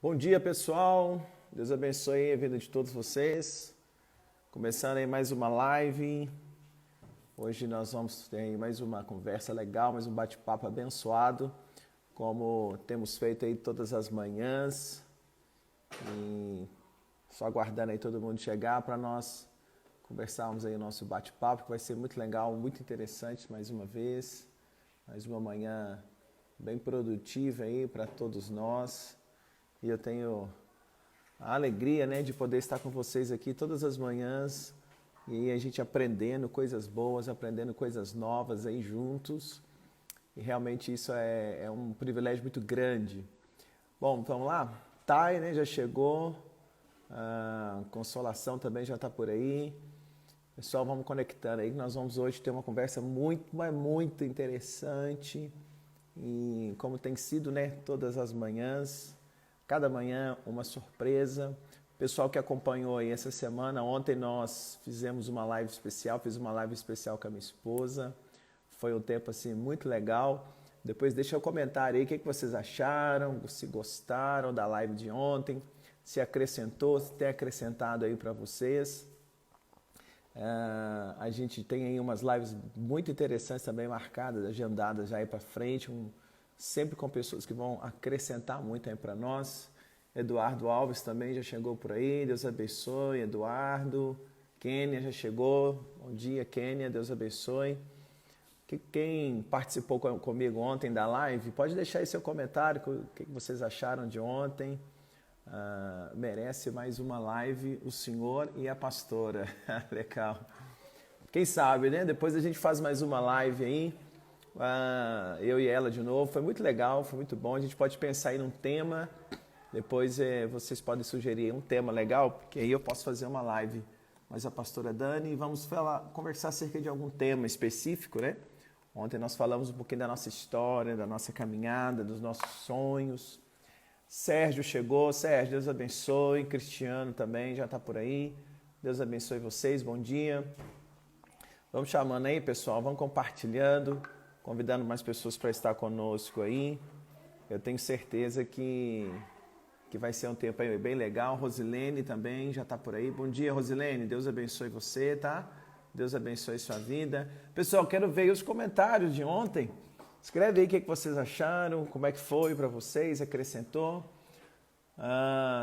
Bom dia, pessoal. Deus abençoe a vida de todos vocês. Começando aí mais uma live. Hoje nós vamos ter aí mais uma conversa legal, mais um bate-papo abençoado, como temos feito aí todas as manhãs. E só aguardando aí todo mundo chegar para nós conversarmos aí o nosso bate-papo, que vai ser muito legal, muito interessante mais uma vez. Mais uma manhã bem produtiva aí para todos nós. E eu tenho a alegria, né, de poder estar com vocês aqui todas as manhãs e a gente aprendendo coisas boas, aprendendo coisas novas aí juntos. E realmente isso é um privilégio muito grande. Bom, vamos lá? Thay, né, já chegou. Consolação também já está por aí. Pessoal, vamos conectando aí que nós vamos hoje ter uma conversa muito interessante. E como tem sido, né, todas as manhãs. Cada manhã uma surpresa. Pessoal que acompanhou aí essa semana, ontem nós fizemos uma live especial, fiz uma live especial com a minha esposa. Foi um tempo assim muito legal. Depois deixa um comentário aí o que vocês acharam, se gostaram da live de ontem, se acrescentou, se tem acrescentado aí para vocês. A gente tem aí umas lives muito interessantes também marcadas, agendadas já aí para frente, sempre com pessoas que vão acrescentar muito aí para nós. Eduardo Alves também já chegou por aí, Deus abençoe, Eduardo. Kênia já chegou, bom dia Kênia, Deus abençoe. Quem participou comigo ontem da live, pode deixar aí seu comentário, o que vocês acharam de ontem. Merece mais uma live, o senhor e a pastora. Legal. Quem sabe, né? Depois a gente faz mais uma live aí. Eu e ela de novo, foi muito legal, foi muito bom. A gente pode pensar aí num tema, depois vocês podem sugerir um tema legal, porque aí eu posso fazer uma live mais a pastora Dani e vamos conversar acerca de algum tema específico, né? Ontem nós falamos um pouquinho da nossa história, da nossa caminhada, dos nossos sonhos. Sérgio chegou, Sérgio, Deus abençoe, Cristiano também já está por aí, Deus abençoe vocês, bom dia. Vamos chamando aí, pessoal, vamos compartilhando, convidando mais pessoas para estar conosco aí. Eu tenho certeza que vai ser um tempo aí bem legal. Rosilene também já está por aí. Bom dia, Rosilene. Deus abençoe você, tá? Deus abençoe sua vida. Pessoal, quero ver os comentários de ontem. Escreve aí o que vocês acharam, como é que foi para vocês, acrescentou.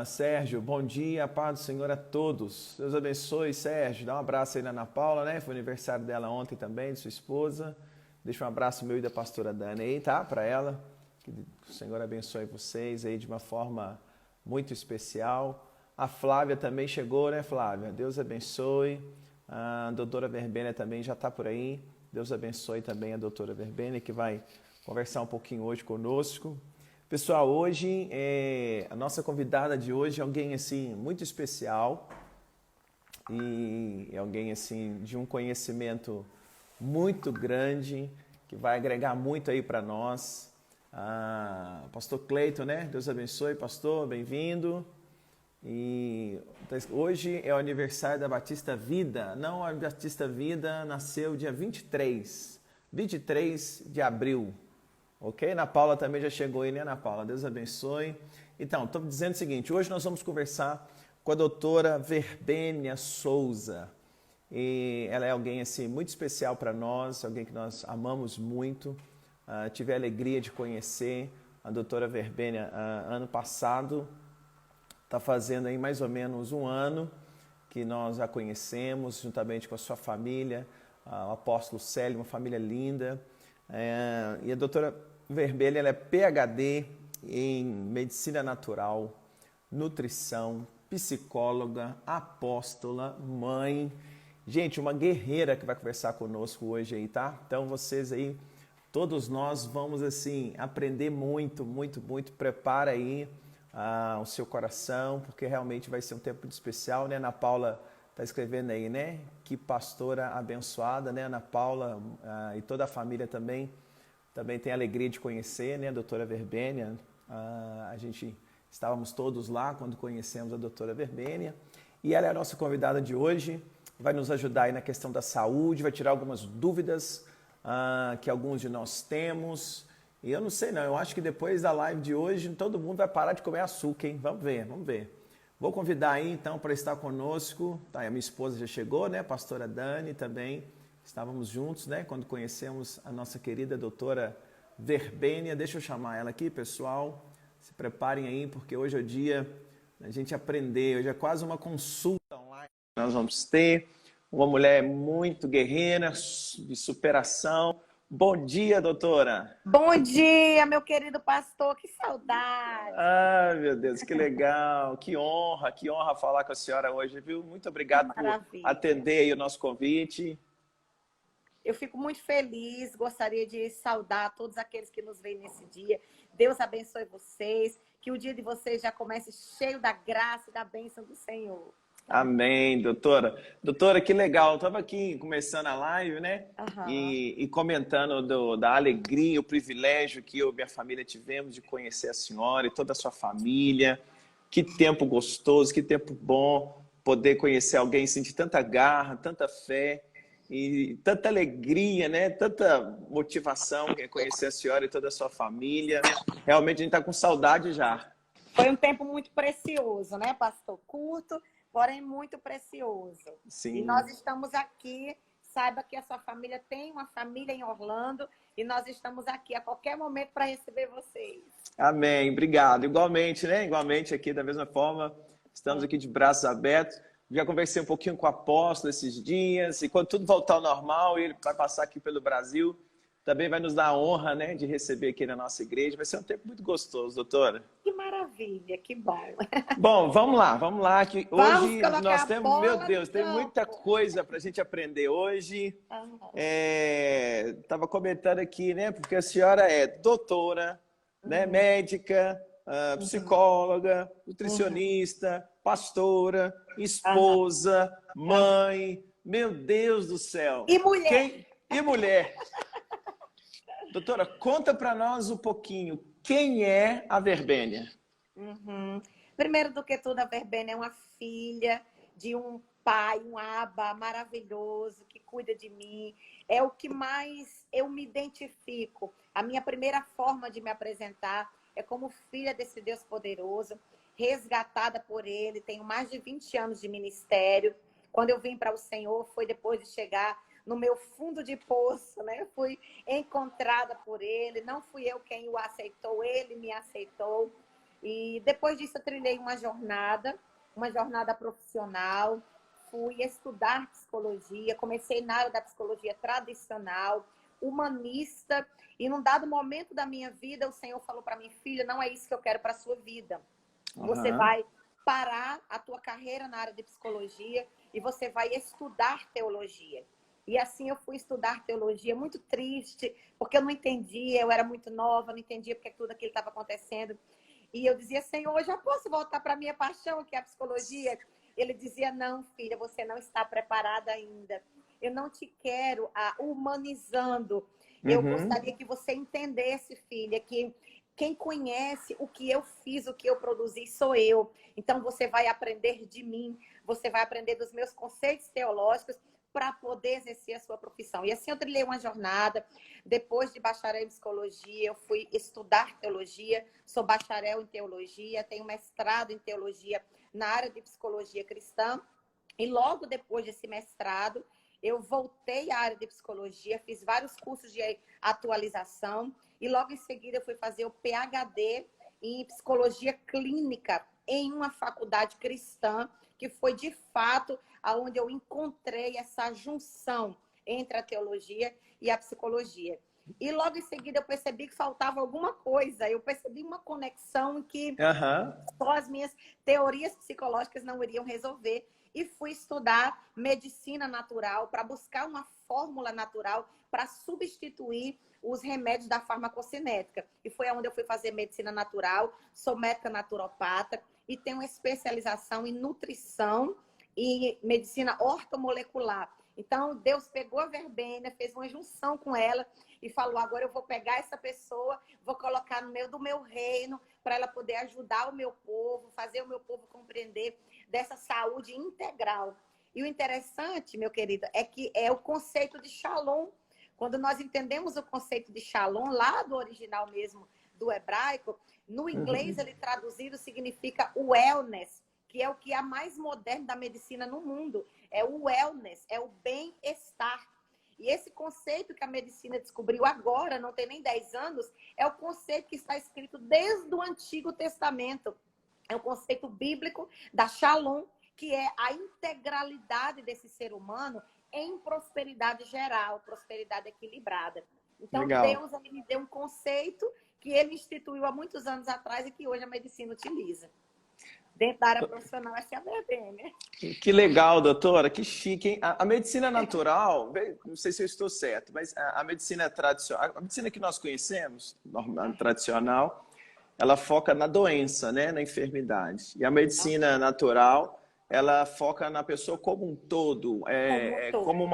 Sérgio, bom dia, a paz do Senhor a todos. Deus abençoe, Sérgio. Dá um abraço aí na Ana Paula, né? Foi aniversário dela ontem também, de sua esposa. Deixa um abraço meu e da pastora Dani aí, tá? Para ela. Que o Senhor abençoe vocês aí de uma forma muito especial. A Flávia também chegou, né, Flávia? Deus abençoe. A doutora Verbênia também já está por aí. Deus abençoe também a doutora Verbênia, que vai conversar um pouquinho hoje conosco. Pessoal, hoje, a nossa convidada de hoje é alguém assim muito especial e é alguém assim de um conhecimento muito grande, que vai agregar muito aí para nós. Pastor Cleiton, né? Deus abençoe, pastor, bem-vindo. E hoje é o aniversário da Batista Vida. Não, a Batista Vida nasceu dia 23 de abril. Ok? Ana Paula também já chegou aí, né, Ana Paula? Deus abençoe. Então, estou dizendo o seguinte, hoje nós vamos conversar com a doutora Verbênia Souza. E ela é alguém assim muito especial para nós, alguém que nós amamos muito. Tive a alegria de conhecer a doutora Verbênia ano passado. Está fazendo aí mais ou menos um ano que nós a conhecemos, juntamente com a sua família, o apóstolo Célio, uma família linda. E a doutora Verbênia, ela é PhD em Medicina Natural, Nutrição, psicóloga, apóstola, mãe. Gente, uma guerreira que vai conversar conosco hoje aí, tá? Então vocês aí, todos nós vamos assim aprender muito. Prepara aí o seu coração, porque realmente vai ser um tempo muito especial, né? Ana Paula está escrevendo aí, né? Que pastora abençoada, né? Ana Paula e toda a família também tem a alegria de conhecer, né? A doutora Verbênia. Estávamos todos lá quando conhecemos a doutora Verbênia e ela é a nossa convidada de hoje, vai nos ajudar aí na questão da saúde, vai tirar algumas dúvidas que alguns de nós temos E eu não sei não, eu acho que depois da live de hoje todo mundo vai parar de comer açúcar, hein? Vamos ver, vamos ver. Vou convidar aí então para estar conosco. Tá, a minha esposa já chegou, né? A pastora Dani também. Estávamos juntos, né? Quando conhecemos a nossa querida doutora Verbênia. Deixa eu chamar ela aqui, pessoal. Se preparem aí, porque hoje é o dia da gente aprender. Hoje é quase uma consulta online que nós vamos ter. Uma mulher muito guerreira, de superação. Bom dia, doutora. Bom dia, meu querido pastor, que saudade. Ai, meu Deus, que legal, que honra falar com a senhora hoje, viu? Muito Que obrigado por maravilha. atender aí o nosso convite. Eu fico muito feliz, gostaria de saudar todos aqueles que nos veem nesse dia. Deus abençoe vocês, que o dia de vocês já comece cheio da graça e da bênção do Senhor. Amém, doutora. Doutora, que legal. Eu estava aqui começando a live, né? Aham. E comentando da alegria, o privilégio que eu e minha família tivemos de conhecer a senhora e toda a sua família. Que tempo gostoso, que tempo bom poder conhecer alguém, sentir tanta garra, tanta fé e tanta alegria, né? Tanta motivação em conhecer a senhora e toda a sua família. Realmente a gente está com saudade já. Foi um tempo muito precioso, né, pastor? Curto, porém muito precioso. E Sim. nós estamos aqui, saiba que a sua família tem uma família em Orlando e nós estamos aqui a qualquer momento para receber vocês. Amém, obrigado. Igualmente, né? Igualmente aqui, da mesma forma, estamos aqui de braços abertos. Já conversei um pouquinho com o apóstolo esses dias, e quando tudo voltar ao normal, ele vai passar aqui pelo Brasil, também vai nos dar a honra, né, de receber aqui na nossa igreja. Vai ser um tempo muito gostoso, doutora. Que maravilha, que bom. Bom, vamos lá, que Vamos hoje nós colocar a temos, meu bola no Deus, tem muita campo. coisa para a gente aprender hoje. Aham. Estava comentando aqui, né, porque a senhora é doutora, né, Uhum, médica, uhum, psicóloga, uhum, nutricionista, pastora, aham, esposa, aham. mãe. Meu Deus do céu. E mulher? Quem e mulher? Doutora, conta para nós um pouquinho. Quem é a Verbênia? Uhum. Primeiro do que tudo, a Verbena é uma filha de um pai, um aba maravilhoso que cuida de mim. É o que mais eu me identifico. A minha primeira forma de me apresentar é como filha desse Deus poderoso, resgatada por ele. Tenho mais de 20 anos de ministério. Quando eu vim para o Senhor, foi depois de chegar no meu fundo de poço, né? Eu fui encontrada por ele. Não fui eu quem o aceitou, ele me aceitou. E depois disso eu trilhei uma jornada profissional, fui estudar psicologia, comecei na área da psicologia tradicional, humanista, e num dado momento da minha vida, o Senhor falou para mim, filha, não é isso que eu quero para a sua vida. Você Aham. vai parar a tua carreira na área de psicologia e você vai estudar teologia. E assim eu fui estudar teologia, muito triste, porque eu não entendia, eu era muito nova, não entendia porque tudo aquilo estava acontecendo. E eu dizia, Senhor, eu já posso voltar para a minha paixão, que é a psicologia? Ele dizia, não, filha, você não está preparada ainda. Eu não te quero humanizando. Eu Uhum. gostaria que você entendesse, filha, que quem conhece o que eu fiz, o que eu produzi, sou eu. Então, você vai aprender de mim, você vai aprender dos meus conceitos teológicos para poder exercer a sua profissão. E assim eu trilhei uma jornada. Depois de bacharel em psicologia, eu fui estudar teologia, sou bacharel em teologia, tenho mestrado em teologia na área de psicologia cristã. E logo depois desse mestrado, eu voltei à área de psicologia, fiz vários cursos de atualização e logo em seguida eu fui fazer o PhD em psicologia clínica em uma faculdade cristã, que foi de fato aonde eu encontrei essa junção entre a teologia e a psicologia. E logo em seguida eu percebi que faltava alguma coisa, eu percebi uma conexão que Aham. só as minhas teorias psicológicas não iriam resolver. E fui estudar medicina natural para buscar uma fórmula natural para substituir os remédios da farmacocinética. E foi onde eu fui fazer medicina natural, sou médica naturopata e tenho especialização em nutrição e medicina ortomolecular. Então, Deus pegou a verbena, fez uma junção com ela e falou, agora eu vou pegar essa pessoa, vou colocar no meio do meu reino para ela poder ajudar o meu povo, fazer o meu povo compreender dessa saúde integral. E o interessante, meu querido, é que é o conceito de Shalom. Quando nós entendemos o conceito de shalom, lá do original mesmo, do hebraico, no inglês ele traduzido significa wellness, que é o que é mais moderno da medicina no mundo. É o wellness, é o bem-estar. E esse conceito que a medicina descobriu agora, não tem nem 10 anos, é o conceito que está escrito desde o Antigo Testamento. É o conceito bíblico da shalom, que é a integralidade desse ser humano em prosperidade geral, prosperidade equilibrada. Então, Legal. Deus ele me deu um conceito que ele instituiu há muitos anos atrás e que hoje a medicina utiliza. Dentro da área profissional, essa é a BBM, né? Que legal, doutora, que chique, hein? A medicina natural, não sei se eu estou certo, mas a medicina tradicional, a medicina que nós conhecemos, normal, tradicional, ela foca na doença, né, na enfermidade. E a medicina natural, ela foca na pessoa como um todo, como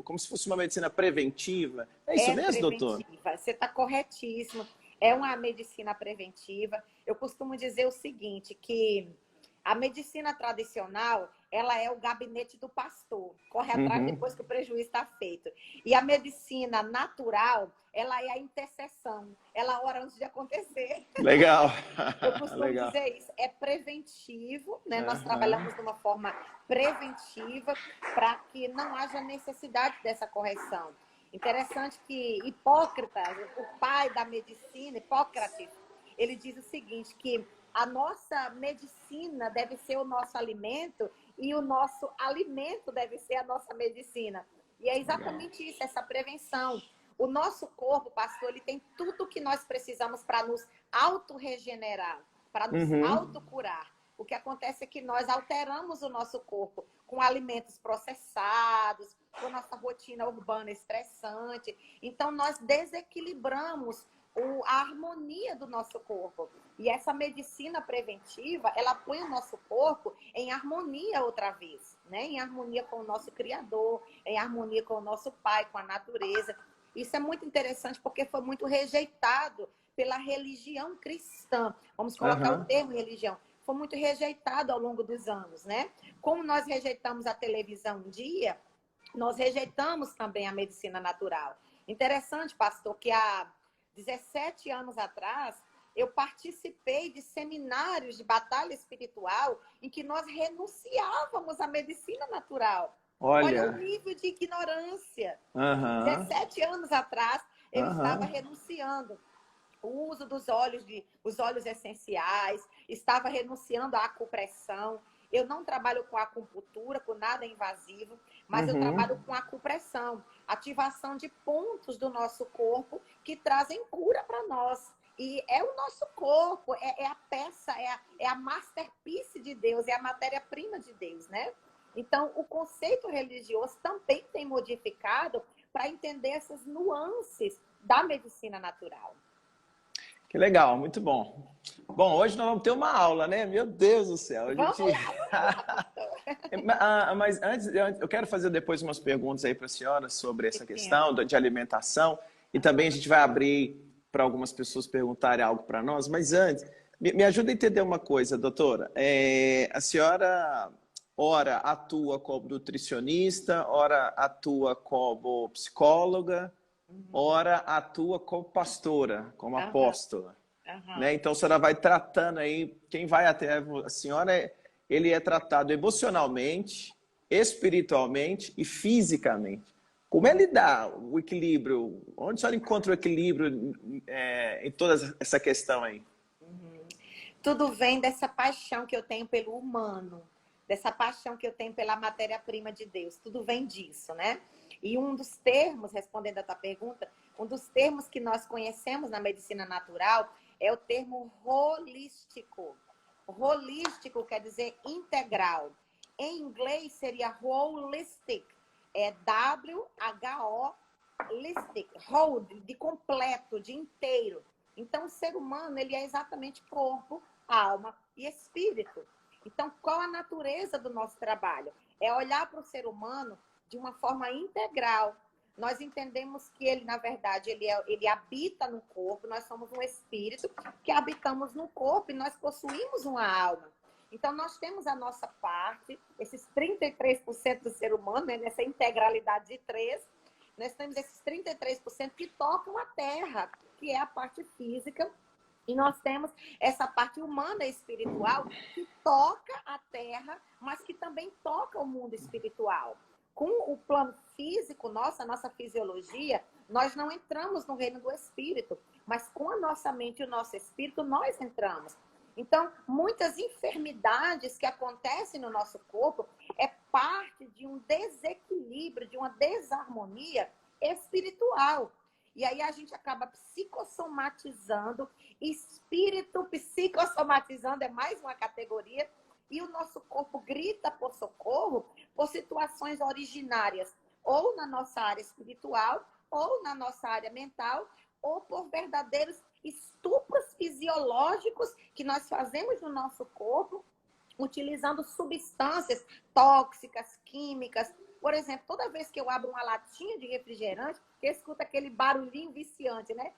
como se fosse uma medicina preventiva. É isso mesmo, doutor? Preventiva. Você está corretíssimo. É uma medicina preventiva. Eu costumo dizer o seguinte, que a medicina tradicional, ela é o gabinete do pastor. Corre atrás depois que o prejuízo está feito. E a medicina natural, ela é a intercessão. Ela ora antes de acontecer. Legal. Eu costumo Legal. dizer isso. É preventivo, né? Nós trabalhamos de uma forma preventiva para que não haja necessidade dessa correção. Interessante que Hipócritas, o pai da medicina, Hipócrates, ele diz o seguinte, que a nossa medicina deve ser o nosso alimento e o nosso alimento deve ser a nossa medicina. E é exatamente isso, essa prevenção. O nosso corpo, pastor, ele tem tudo o que nós precisamos para nos autorregenerar, para nos autocurar. O que acontece é que nós alteramos o nosso corpo com alimentos processados, com a nossa rotina urbana estressante. Então, nós desequilibramos a harmonia do nosso corpo. E essa medicina preventiva, ela põe o nosso corpo em harmonia outra vez, né? Em harmonia com o nosso Criador, em harmonia com o nosso Pai, com a natureza. Isso é muito interessante porque foi muito rejeitado pela religião cristã. Vamos colocar o termo religião. Foi muito rejeitado ao longo dos anos, né? Como nós rejeitamos a televisão um dia, nós rejeitamos também a medicina natural. Interessante, pastor, que há 17 anos atrás, eu participei de seminários de batalha espiritual em que nós renunciávamos à medicina natural. Olha o nível de ignorância. 17 anos atrás, eu estava renunciando o uso dos óleos, os óleos essenciais, estava renunciando à acupressão. Eu não trabalho com acupuntura, com nada invasivo, mas eu trabalho com acupressão, ativação de pontos do nosso corpo que trazem cura para nós. E é o nosso corpo, é a peça, é a masterpiece de Deus, é a matéria-prima de Deus, né? Então, o conceito religioso também tem modificado para entender essas nuances da medicina natural. Que legal, muito bom. Bom, hoje nós vamos ter uma aula, né? Meu Deus do céu. Vamos lá. Mas antes, eu quero fazer depois umas perguntas aí para a senhora sobre essa questão de alimentação. E também a gente vai abrir para algumas pessoas perguntarem algo para nós. Mas antes, me ajuda a entender uma coisa, doutora. A senhora, ora, atua como nutricionista, ora, atua como psicóloga, ora atua como pastora, como apóstola. Né? Então, a senhora vai tratando aí, quem vai até a senhora, ele é tratado emocionalmente, espiritualmente e fisicamente. Como é lidar o equilíbrio? Onde a senhora encontra o equilíbrio em toda essa questão aí? Tudo vem dessa paixão que eu tenho pelo humano, dessa paixão que eu tenho pela matéria-prima de Deus. Tudo vem disso, né? E um dos termos, respondendo a tua pergunta, um dos termos que nós conhecemos na medicina natural é o termo holístico. Holístico quer dizer integral. Em inglês seria holistic. É W-H-O, holistic. Whole, de completo, de inteiro. Então, o ser humano, ele é exatamente corpo, alma e espírito. Então, qual a natureza do nosso trabalho? É olhar para o ser humano de uma forma integral. Nós entendemos que ele, na verdade, ele habita no corpo, nós somos um espírito que habitamos no corpo e nós possuímos uma alma. Então, nós temos a nossa parte, esses 33% do ser humano, né, nessa integralidade de três, nós temos esses 33% que tocam a terra, que é a parte física, e nós temos essa parte humana e espiritual que toca a terra, mas que também toca o mundo espiritual. Com o plano físico nosso, a nossa fisiologia, nós não entramos no reino do espírito, mas com a nossa mente e o nosso espírito, nós entramos. Então, muitas enfermidades que acontecem no nosso corpo é parte de um desequilíbrio, de uma desarmonia espiritual. E aí a gente acaba psicossomatizando, espírito psicossomatizando é mais uma categoria, e o nosso corpo grita por socorro por situações originárias, ou na nossa área espiritual, ou na nossa área mental, ou por verdadeiros estupros fisiológicos que nós fazemos no nosso corpo, utilizando substâncias tóxicas, químicas. Por exemplo, toda vez que eu abro uma latinha de refrigerante, eu escuto aquele barulhinho viciante, né?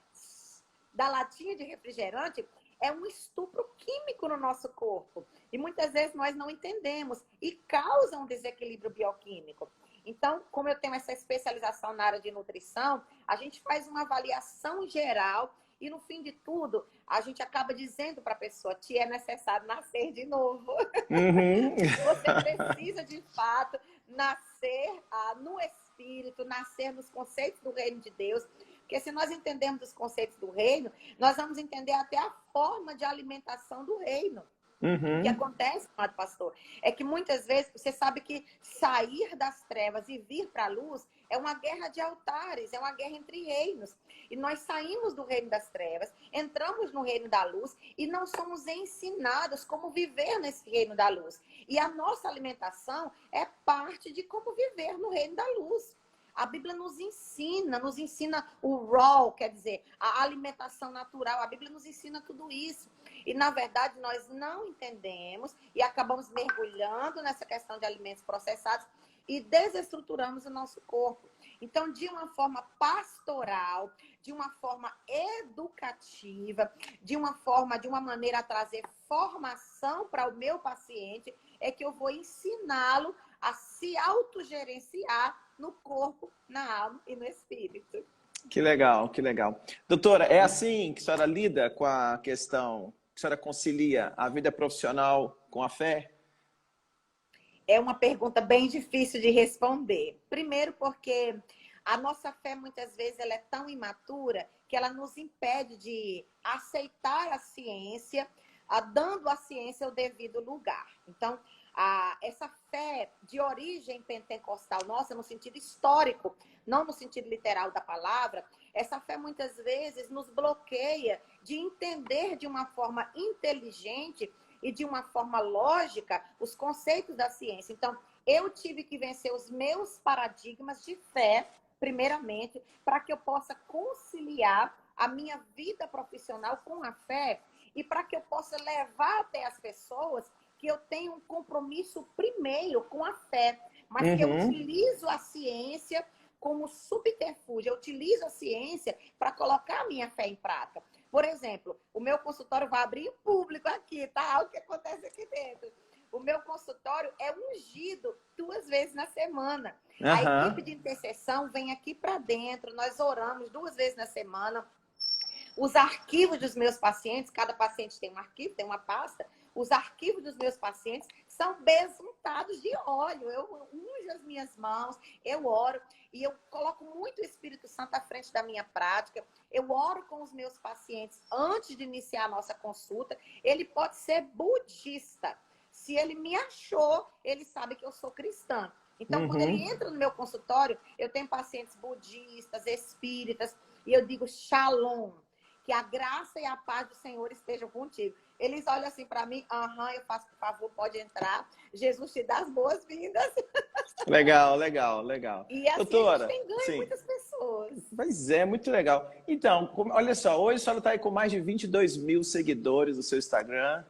Da latinha de refrigerante, é um estupro químico no nosso corpo. E muitas vezes nós não entendemos e causa um desequilíbrio bioquímico. Então, como eu tenho essa especialização na área de nutrição, a gente faz uma avaliação geral e, no fim de tudo, a gente acaba dizendo para a pessoa: te é necessário nascer de novo. Uhum. Você precisa, de fato, nascer no espírito, nascer nos conceitos do reino de Deus. Porque se nós entendemos os conceitos do reino, nós vamos entender até a forma de alimentação do reino. O que acontece, amado pastor, é que muitas vezes você sabe que sair das trevas e vir para a luz é uma guerra de altares, é uma guerra entre reinos. E nós saímos do reino das trevas, entramos no reino da luz e não somos ensinados como viver nesse reino da luz. E a nossa alimentação é parte de como viver no reino da luz. A Bíblia nos ensina o raw, quer dizer, a alimentação natural. A Bíblia nos ensina tudo isso. E, na verdade, nós não entendemos e acabamos mergulhando nessa questão de alimentos processados e desestruturamos o nosso corpo. Então, de uma forma pastoral, de uma forma educativa, de uma maneira a trazer formação para o meu paciente, é que eu vou ensiná-lo a se autogerenciar no corpo, na alma e no espírito. Que legal, que legal. Doutora, é assim que a senhora lida com a questão, que a senhora concilia a vida profissional com a fé? É uma pergunta bem difícil de responder. Primeiro porque a nossa fé, muitas vezes, ela é tão imatura que ela nos impede de aceitar a ciência, dando à ciência o devido lugar. Então, essa fé de origem pentecostal nossa, no sentido histórico, não no sentido literal da palavra, essa fé muitas vezes nos bloqueia de entender de uma forma inteligente e de uma forma lógica os conceitos da ciência. Então, eu tive que vencer os meus paradigmas de fé, primeiramente, para que eu possa conciliar a minha vida profissional com a fé e para que eu possa levar até as pessoas que eu tenho um compromisso primeiro com a fé, mas que eu utilizo a ciência como subterfúgio, eu utilizo a ciência para colocar a minha fé em prática. Por exemplo, o meu consultório vai abrir em público aqui, tá? O que acontece aqui dentro. O meu consultório é ungido 2 vezes na semana. A equipe de intercessão vem aqui para dentro, nós oramos 2 vezes na semana. Os arquivos dos meus pacientes, cada paciente tem um arquivo, tem uma pasta. Os arquivos dos meus pacientes são besuntados de óleo. Eu unjo as minhas mãos, eu oro e eu coloco muito o Espírito Santo à frente da minha prática. Eu oro com os meus pacientes antes de iniciar a nossa consulta. Ele pode ser budista. Se ele me achou, ele sabe que eu sou cristã. Então, quando ele entra no meu consultório, eu tenho pacientes budistas, espíritas, e eu digo shalom, que a graça e a paz do Senhor estejam contigo. Eles olham assim para mim, eu faço, por favor, pode entrar. Jesus te dá as boas-vindas. Legal, legal, legal. E assim Doutora, a gente tem ganho sim. muitas pessoas. Pois é, muito legal. Então, olha só, hoje a senhora está aí com mais de 22 mil seguidores no seu Instagram.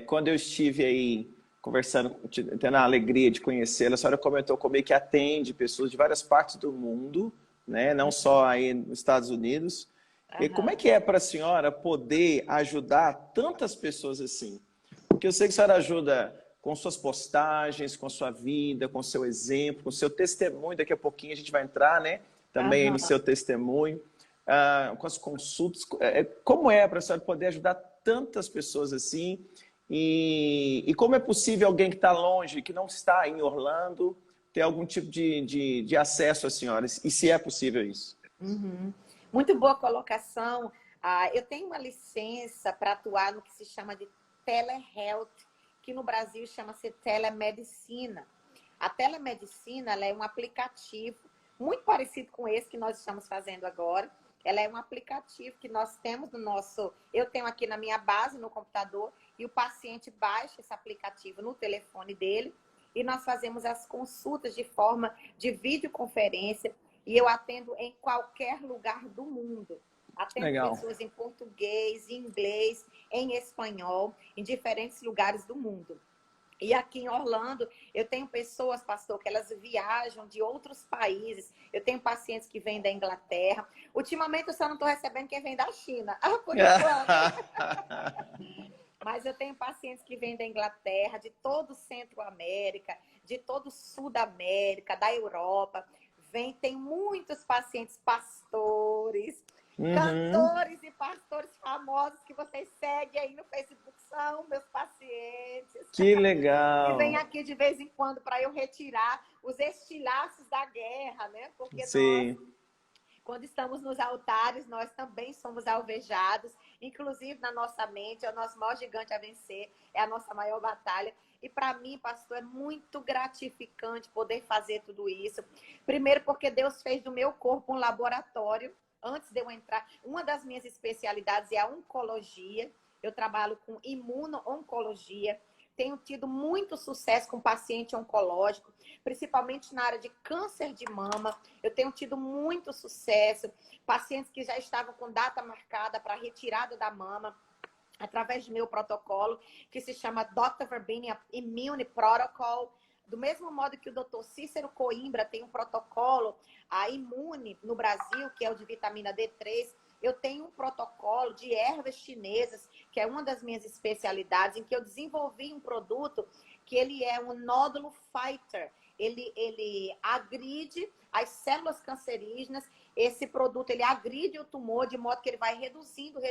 Quando eu estive aí conversando, tendo a alegria de conhecê-la, a senhora comentou comigo que atende pessoas de várias partes do mundo, né? Não só aí nos Estados Unidos. E como é que é para a senhora poder ajudar tantas pessoas assim? porque eu sei que a senhora ajuda com suas postagens, com sua vida, com seu exemplo, com seu testemunho. Daqui a pouquinho a gente vai entrar, né? Também aí no Aham. seu testemunho, com as consultas. Como é para a senhora poder ajudar tantas pessoas assim? E como é possível alguém que está longe, que não está em Orlando, ter algum tipo de acesso às senhoras? E se é possível isso? Uhum. Muito boa colocação. Eu tenho uma licença para atuar no que se chama de telehealth, que no Brasil chama-se telemedicina. A telemedicina, ela é um aplicativo muito parecido com esse que nós estamos fazendo agora. Ela é um aplicativo que nós temos no nosso... Eu tenho aqui na minha base, no computador, e o paciente baixa esse aplicativo no telefone dele e nós fazemos as consultas de forma de videoconferência e eu atendo em qualquer lugar do mundo. Atendo Legal. pessoas em português, em inglês, em espanhol, em diferentes lugares do mundo. E aqui em Orlando, eu tenho pessoas, pastor, que elas viajam de outros países. Eu tenho pacientes que vêm da Inglaterra. Ultimamente, eu só não estou recebendo quem vem da China, por enquanto. Mas eu tenho pacientes que vêm da Inglaterra, de todo o Centro-América, de todo o Sul da América, da Europa. Tem muitos pacientes pastores, Uhum. cantores e pastores famosos que vocês seguem aí no Facebook, são meus pacientes. Que E vem legal. aqui de vez em quando para eu retirar os estilhaços da guerra, né? Porque nós, Sim. quando estamos nos altares, nós também somos alvejados, inclusive na nossa mente, é o nosso maior gigante a vencer, é a nossa maior batalha. E para mim, pastor, é muito gratificante poder fazer tudo isso. Primeiro, porque Deus fez do meu corpo um laboratório. Antes de eu entrar, uma das minhas especialidades é a oncologia. Eu trabalho com imuno-oncologia. Tenho tido muito sucesso com paciente oncológico, principalmente na área de câncer de mama. Eu tenho tido muito sucesso. Pacientes que já estavam com data marcada para retirada da mama, através do meu protocolo, que se chama Dr. Verbini Immune Protocol. Do mesmo modo que o Dr. Cícero Coimbra tem um protocolo, a Imune no Brasil, que é o de vitamina D3, eu tenho um protocolo de ervas chinesas, que é uma das minhas especialidades, em que eu desenvolvi um produto que ele é um nódulo fighter. Ele agride as células cancerígenas. Esse produto, ele agride o tumor de modo que ele vai reduzindo.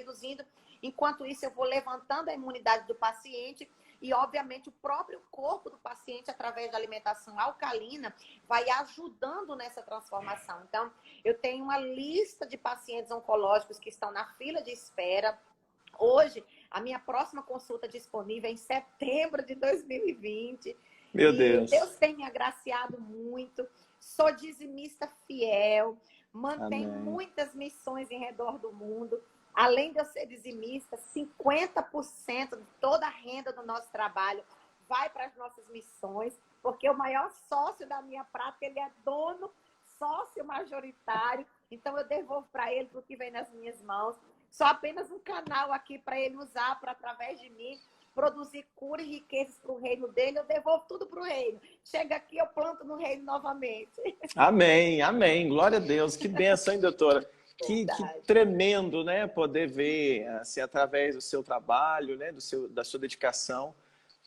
Enquanto isso, eu vou levantando a imunidade do paciente e, obviamente, o próprio corpo do paciente, através da alimentação alcalina, vai ajudando nessa transformação. Então, eu tenho uma lista de pacientes oncológicos que estão na fila de espera. Hoje, a minha próxima consulta disponível é em setembro de 2020. Meu E Deus. Deus tem me agraciado muito. Sou dizimista fiel, mantenho Amém. muitas missões em redor do mundo. Além de eu ser dizimista, 50% de toda a renda do nosso trabalho vai para as nossas missões, porque o maior sócio da minha prática, ele é dono, sócio majoritário, então eu devolvo para ele o que vem nas minhas mãos. Só apenas um canal aqui para ele usar, para através de mim, produzir cura e riquezas para o reino dele, eu devolvo tudo para o reino. Chega aqui, eu planto no reino novamente. Amém, amém. Glória a Deus. Que bênção, hein, doutora? Que Verdade. tremendo, né? Poder ver, assim, através do seu trabalho, né? Da sua dedicação,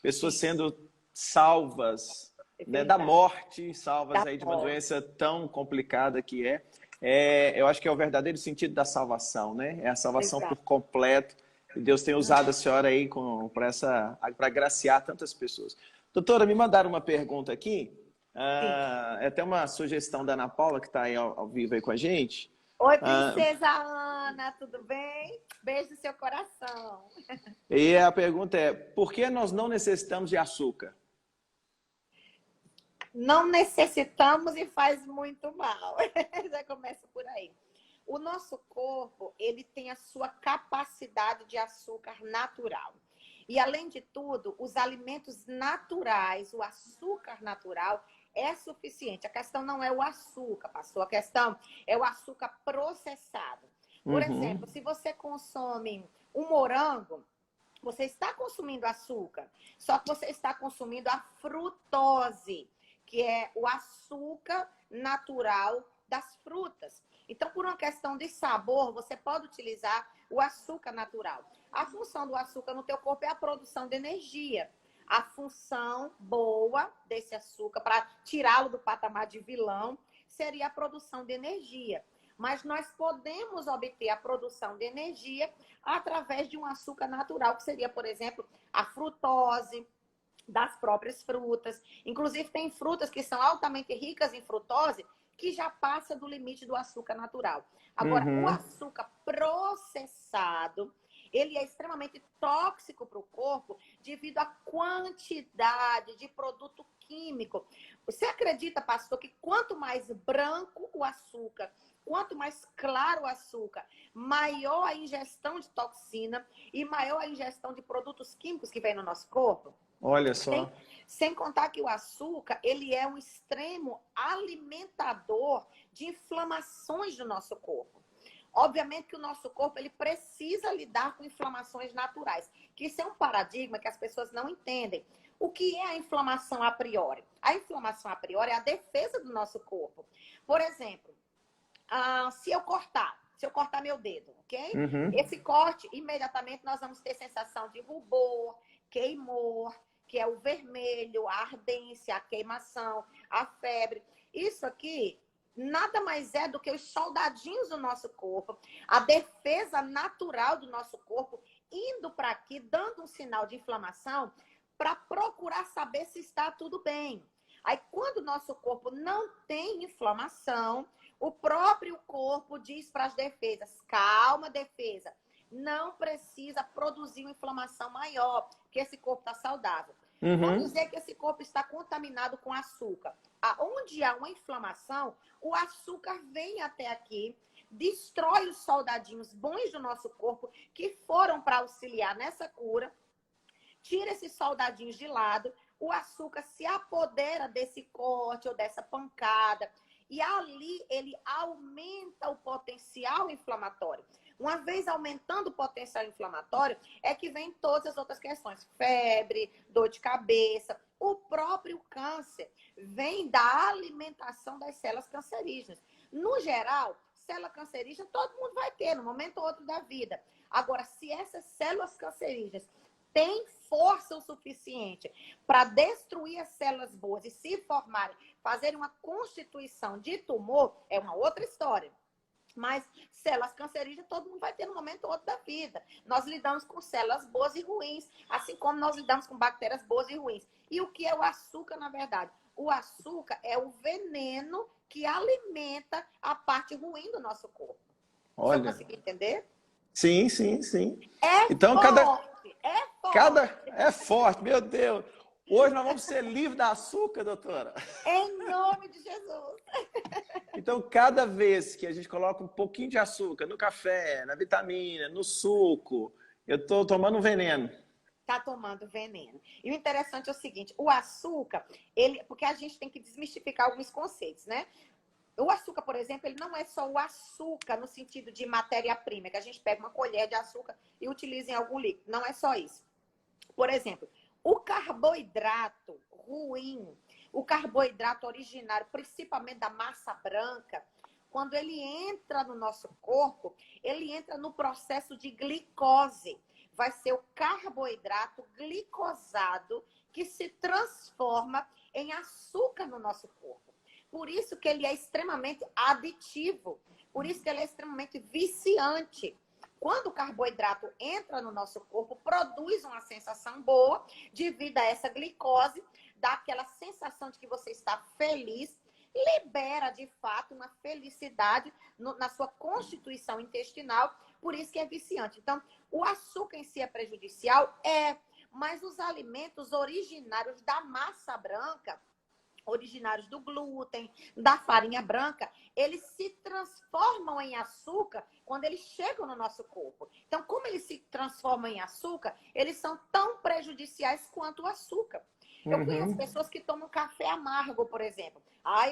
pessoas Isso, sendo salvas, é né? Da verdade. morte, salvas Da aí de uma morte. doença tão complicada que é. Eu acho que é o verdadeiro sentido da salvação, né? É a salvação por Exato. completo. E Deus tem usado a senhora aí para agraciar tantas pessoas. Doutora, me mandaram uma pergunta aqui. Sim. É até uma sugestão da Ana Paula, que está aí ao vivo aí com a gente. Oi, Ah, princesa Ana, tudo bem? Beijo no seu coração. e a pergunta é: por que nós não necessitamos de açúcar? Não necessitamos e faz muito mal. Já começa por aí. O nosso corpo, ele tem a sua capacidade de açúcar natural. E, além de tudo, os alimentos naturais, o açúcar natural, é suficiente. A questão não é o açúcar, pastor. A questão é o açúcar processado. Por exemplo, Uhum. se você consome um morango, você está consumindo açúcar, só que você está consumindo a frutose, que é o açúcar natural das frutas. Então, por uma questão de sabor, você pode utilizar o açúcar natural. A função do açúcar no teu corpo é a produção de energia. A função boa desse açúcar, para tirá-lo do patamar de vilão, seria a produção de energia. Mas nós podemos obter a produção de energia através de um açúcar natural, que seria, por exemplo, a frutose das próprias frutas. Inclusive, tem frutas que são altamente ricas em frutose, que já passa do limite do açúcar natural. Agora, o açúcar processado, ele é extremamente tóxico para o corpo devido à quantidade de produto químico. Você acredita, pastor, que quanto mais branco o açúcar, quanto mais claro o açúcar, maior a ingestão de toxina e maior a ingestão de produtos químicos que vem no nosso corpo? Olha só. Sem contar que o açúcar, ele é um extremo alimentador de inflamações do nosso corpo. Obviamente que o nosso corpo, ele precisa lidar com inflamações naturais, que isso é um paradigma que as pessoas não entendem. O que é a inflamação a priori? A inflamação a priori é a defesa do nosso corpo. Por exemplo, se eu cortar meu dedo, ok? Esse corte, imediatamente nós vamos ter sensação de rubor, queimor, que é o vermelho, a ardência, a queimação, a febre. Isso aqui nada mais é do que os soldadinhos do nosso corpo, a defesa natural do nosso corpo, indo para aqui, dando um sinal de inflamação, para procurar saber se está tudo bem. Aí, quando o nosso corpo não tem inflamação, o próprio corpo diz para as defesas: calma, defesa, não precisa produzir uma inflamação maior, porque esse corpo está saudável. Vamos dizer que esse corpo está contaminado com açúcar. Onde há uma inflamação, o açúcar vem até aqui, destrói os soldadinhos bons do nosso corpo que foram para auxiliar nessa cura, tira esses soldadinhos de lado, o açúcar se apodera desse corte ou dessa pancada e ali ele aumenta o potencial inflamatório. Uma vez aumentando o potencial inflamatório, é que vem todas as outras questões. Febre, dor de cabeça, o próprio câncer vem da alimentação das células cancerígenas. No geral, célula cancerígena todo mundo vai ter, num momento ou outro da vida. Agora, se essas células cancerígenas têm força o suficiente para destruir as células boas e se formarem, fazerem uma constituição de tumor, é uma outra história. Mas células cancerígenas todo mundo vai ter no momento ou outro da vida. Nós lidamos com células boas e ruins, assim como nós lidamos com bactérias boas e ruins. E o que é o açúcar, na verdade? O açúcar é o veneno que alimenta a parte ruim do nosso corpo. Olha. Você conseguiu entender? Sim, sim, sim. É então, forte, é forte. É forte, meu Deus. Hoje nós vamos ser livres da açúcar, doutora. Em nome de Jesus. Então, cada vez que a gente coloca um pouquinho de açúcar no café, na vitamina, no suco, eu estou tomando um veneno. Está tomando veneno. E o interessante é o seguinte, o açúcar, porque a gente tem que desmistificar alguns conceitos, né? O açúcar, por exemplo, ele não é só o açúcar no sentido de matéria-prima, que a gente pega uma colher de açúcar e utiliza em algum líquido. Não é só isso. Por exemplo, o carboidrato ruim, o carboidrato originário, principalmente da massa branca, quando ele entra no nosso corpo, ele entra no processo de glicose. Vai ser o carboidrato glicosado que se transforma em açúcar no nosso corpo. Por isso que ele é extremamente aditivo, por isso que ele é extremamente viciante. Quando o carboidrato entra no nosso corpo, produz uma sensação boa devido a essa glicose, dá aquela sensação de que você está feliz, libera de fato uma felicidade na sua constituição intestinal, por isso que é viciante. Então, o açúcar em si é prejudicial? É, mas os alimentos originários da massa branca, originários do glúten, da farinha branca, eles se transformam em açúcar quando eles chegam no nosso corpo. Então, como eles se transformam em açúcar, eles são tão prejudiciais quanto o açúcar. Eu conheço pessoas que tomam café amargo, por exemplo.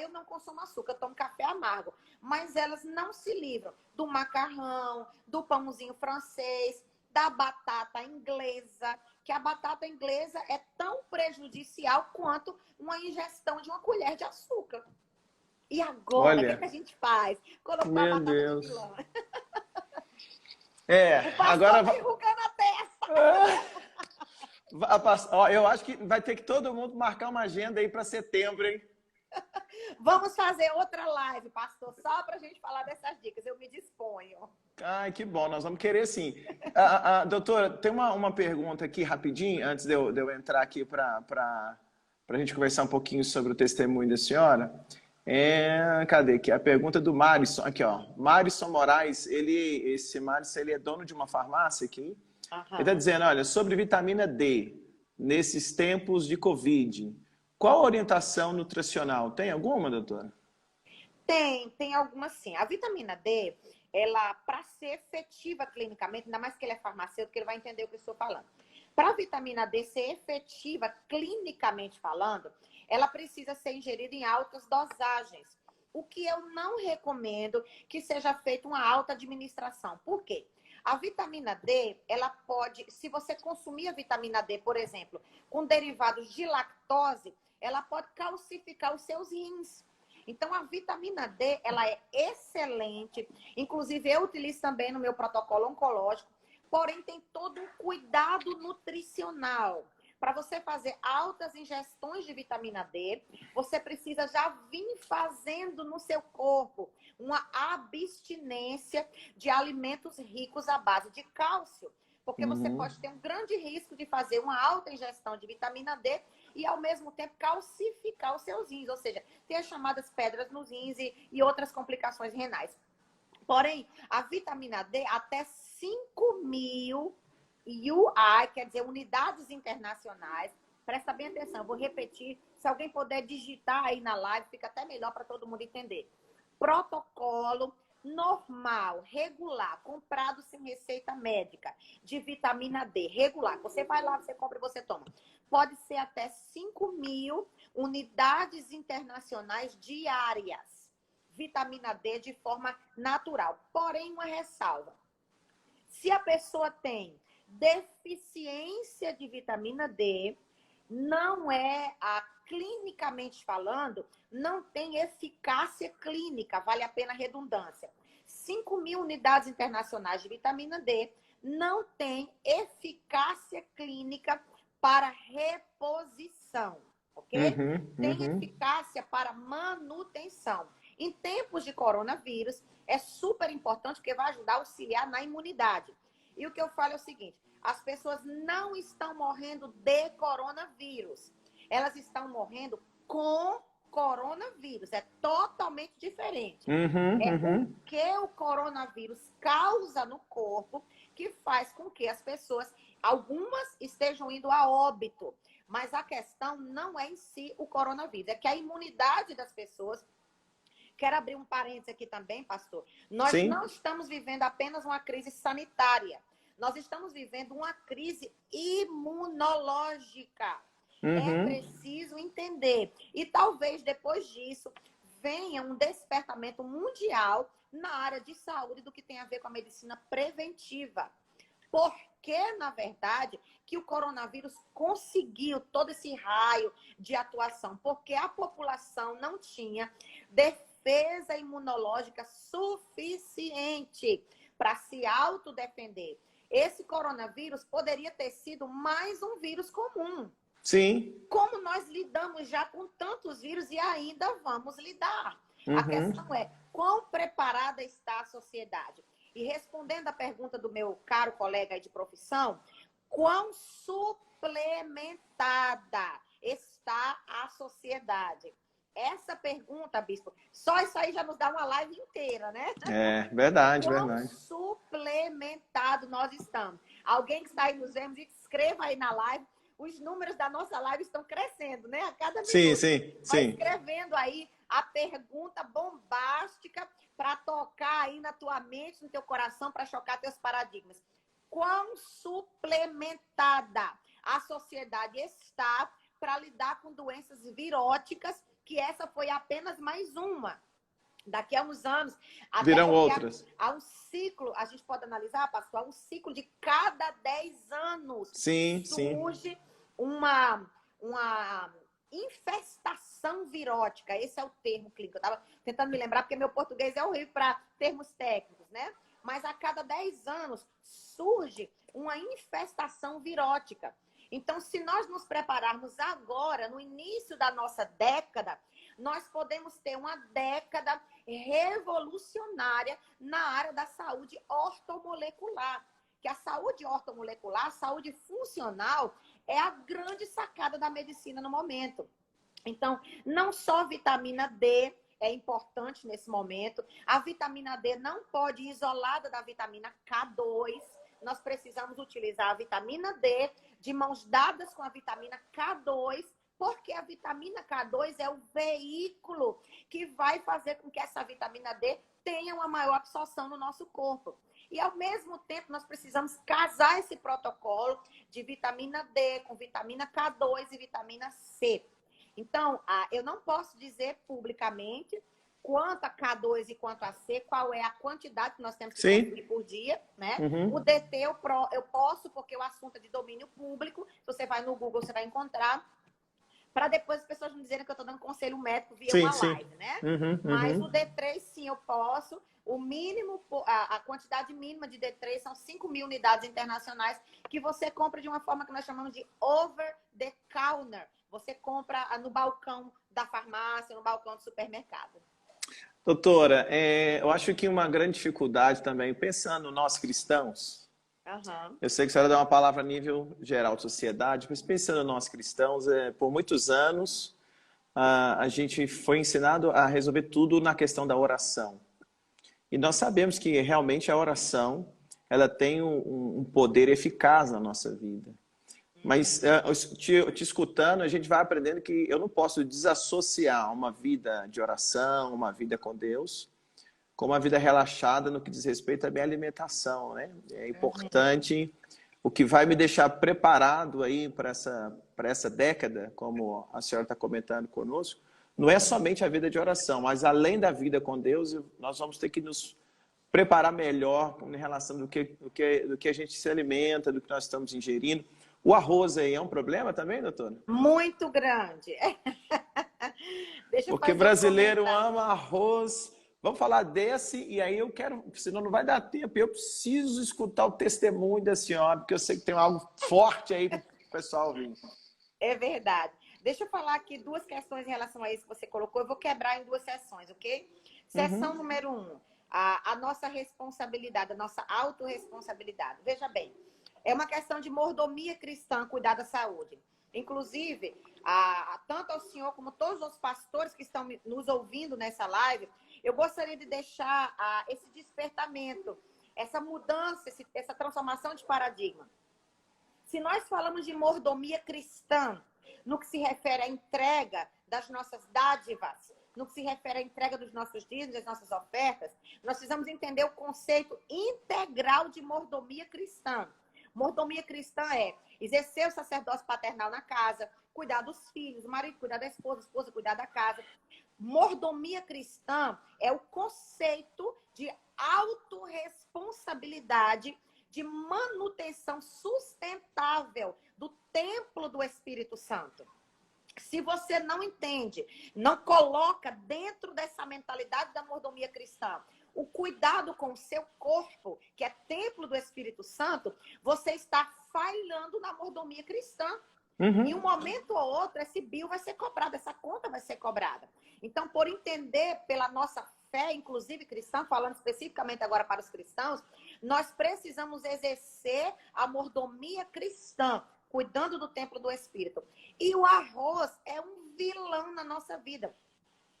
Eu não consumo açúcar, eu tomo café amargo. Mas elas não se livram do macarrão, do pãozinho francês, da batata inglesa, que a batata inglesa é tão prejudicial quanto uma ingestão de uma colher de açúcar. E agora, o que, é Olha, que a gente faz? Colocou a meu batata de Deus. pilão. É, O pastor agora tá enrugando a testa. ó, eu acho que vai ter que todo mundo marcar uma agenda aí para setembro, hein? Vamos fazer outra live, pastor, só para a gente falar dessas dicas. Eu me disponho. Ai, que bom, nós vamos querer sim. Doutora, tem uma pergunta aqui rapidinho, antes de eu entrar aqui para a gente conversar um pouquinho sobre o testemunho da senhora. Cadê aqui? A pergunta do Marisson, aqui ó. Marisson Moraes, esse Marisson, ele é dono de uma farmácia aqui. Ele está Aham. dizendo, olha, sobre vitamina D, nesses tempos de Covid, qual a orientação nutricional? Tem alguma, doutora? Tem algumas sim. A vitamina D, ela, para ser efetiva clinicamente, ainda mais que ele é farmacêutico, ele vai entender o que eu estou falando. Para a vitamina D ser efetiva clinicamente falando, ela precisa ser ingerida em altas dosagens. O que eu não recomendo que seja feita uma alta administração. Por quê? A vitamina D, ela pode, se você consumir a vitamina D, por exemplo, com derivados de lactose, ela pode calcificar os seus rins. Então, a vitamina D, ela é excelente. Inclusive, eu utilizo também no meu protocolo oncológico. Porém, tem todo um cuidado nutricional. Para você fazer altas ingestões de vitamina D, você precisa já vir fazendo no seu corpo uma abstinência de alimentos ricos à base de cálcio. Porque você pode ter um grande risco de fazer uma alta ingestão de vitamina D e, ao mesmo tempo, calcificar os seus rins, ou seja, ter as chamadas pedras nos rins e outras complicações renais. Porém, a vitamina D, até 5.000 UI, quer dizer, unidades internacionais, presta bem atenção, vou repetir, se alguém puder digitar aí na live, fica até melhor para todo mundo entender. Protocolo normal, regular, comprado sem receita médica, de vitamina D, regular. Você vai lá, você compra e você toma. Pode ser até 5.000 unidades internacionais diárias. Vitamina D de forma natural. Porém, uma ressalva. Se a pessoa tem deficiência de vitamina D, não é, clinicamente falando, não tem eficácia clínica, vale a pena a redundância. 5.000 unidades internacionais de vitamina D não tem eficácia clínica para reposição, ok? Tem eficácia para manutenção. Em tempos de coronavírus, é super importante porque vai ajudar a auxiliar na imunidade. E o que eu falo é o seguinte, as pessoas não estão morrendo de coronavírus. Elas estão morrendo com coronavírus. É totalmente diferente. O que o coronavírus causa no corpo que faz com que as pessoas, algumas estejam indo a óbito. Mas a questão não é em si o coronavírus, é que a imunidade das pessoas. Quero abrir um parênteses aqui também, pastor. Nós não estamos vivendo apenas uma crise sanitária. Nós estamos vivendo uma crise imunológica. É preciso entender. E talvez depois disso venha um despertamento mundial na área de saúde do que tem a ver com a medicina preventiva. Porque, na verdade, que o coronavírus conseguiu todo esse raio de atuação? Porque a população não tinha defesa imunológica suficiente para se autodefender. Esse coronavírus poderia ter sido mais um vírus comum. Sim. Como nós lidamos já com tantos vírus e ainda vamos lidar. A questão é, quão preparada está a sociedade? E respondendo à pergunta do meu caro colega de profissão, quão suplementada está a sociedade? Essa pergunta, bispo, só isso aí já nos dá uma live inteira, né? É, verdade, Quão verdade. suplementado nós estamos. Alguém que está aí nos vendo, escreva aí na live. Os números da nossa live estão crescendo, né? A cada minuto. Sim. Vai escrevendo aí a pergunta bombástica para tocar aí na tua mente, no teu coração, para chocar teus paradigmas. Quão suplementada a sociedade está para lidar com doenças viróticas, que essa foi apenas mais uma. Daqui a uns anos... Virão outras. Há um ciclo, a gente pode analisar, pastor, há um ciclo de cada 10 anos. Sim. Surge uma infestação virótica. Esse é o termo clínico. Eu estava tentando me lembrar, porque meu português é horrível para termos técnicos, né? Mas a cada 10 anos surge uma infestação virótica. Então, se nós nos prepararmos agora, no início da nossa década, nós podemos ter uma década revolucionária na área da saúde ortomolecular. Que a saúde ortomolecular, a saúde funcional, é a grande sacada da medicina no momento. Então, não só vitamina D é importante nesse momento, a vitamina D não pode ir isolada da vitamina K2, nós precisamos utilizar a vitamina D de mãos dadas com a vitamina K2, porque a vitamina K2 é o veículo que vai fazer com que essa vitamina D tenha uma maior absorção no nosso corpo. E, ao mesmo tempo, nós precisamos casar esse protocolo de vitamina D com vitamina K2 e vitamina C. Então, eu não posso dizer publicamente quanto a K2 e quanto a C, qual é a quantidade que nós temos que consumir por dia, né? O DT eu posso, porque o assunto é de domínio público. Se você vai no Google, você vai encontrar. Para depois as pessoas não dizerem que eu estou dando conselho médico via uma live, né? Mas o D3, sim, eu posso. O mínimo, a quantidade mínima de D3 são 5.000 unidades internacionais que você compra de uma forma que nós chamamos de over the counter. Você compra no balcão da farmácia, no balcão do supermercado. Doutora, eu acho que uma grande dificuldade também, pensando nós cristãos, eu sei que a senhora dá uma palavra a nível geral de sociedade, mas pensando nós cristãos, por muitos anos a gente foi ensinado a resolver tudo na questão da oração. E nós sabemos que realmente a oração ela tem um poder eficaz na nossa vida. Mas te escutando, a gente vai aprendendo que eu não posso desassociar uma vida de oração, uma vida com Deus, com uma vida relaxada no que diz respeito à minha alimentação, né? É importante, o que vai me deixar preparado aí para essa década, como a senhora está comentando conosco, não é somente a vida de oração, mas além da vida com Deus, nós vamos ter que nos preparar melhor em relação do que a gente se alimenta, do que nós estamos ingerindo. O arroz aí é um problema também, doutora? Muito grande. Porque brasileiro ama arroz. Vamos falar desse, e aí eu quero, senão não vai dar tempo, eu preciso escutar o testemunho da senhora, porque eu sei que tem algo forte aí para o pessoal ouvir. É verdade. Deixa eu falar aqui duas questões em relação a isso que você colocou. Eu vou quebrar em duas sessões, ok? Sessão número 1, a nossa responsabilidade, a nossa autorresponsabilidade. Veja bem, é uma questão de mordomia cristã, cuidar da saúde. Inclusive, tanto ao senhor como todos os pastores que estão nos ouvindo nessa live, eu gostaria de deixar esse despertamento, essa mudança, essa transformação de paradigma. Se nós falamos de mordomia cristã, no que se refere à entrega das nossas dádivas, no que se refere à entrega dos nossos dízimos, das nossas ofertas, nós precisamos entender o conceito integral de mordomia cristã. Mordomia cristã é exercer o sacerdócio paternal na casa, cuidar dos filhos, o marido cuidar da esposa, a esposa cuidar da casa. Mordomia cristã é o conceito de autorresponsabilidade, de manutenção sustentável do templo do Espírito Santo. Se você não entende, não coloca dentro dessa mentalidade da mordomia cristã o cuidado com o seu corpo, que é templo do Espírito Santo, você está falhando na mordomia cristã. Em um momento ou outro, esse bill vai ser cobrado, essa conta vai ser cobrada. Então, por entender pela nossa fé, inclusive cristã, falando especificamente agora para os cristãos, nós precisamos exercer a mordomia cristã, cuidando do templo do Espírito. E o arroz é um vilão na nossa vida.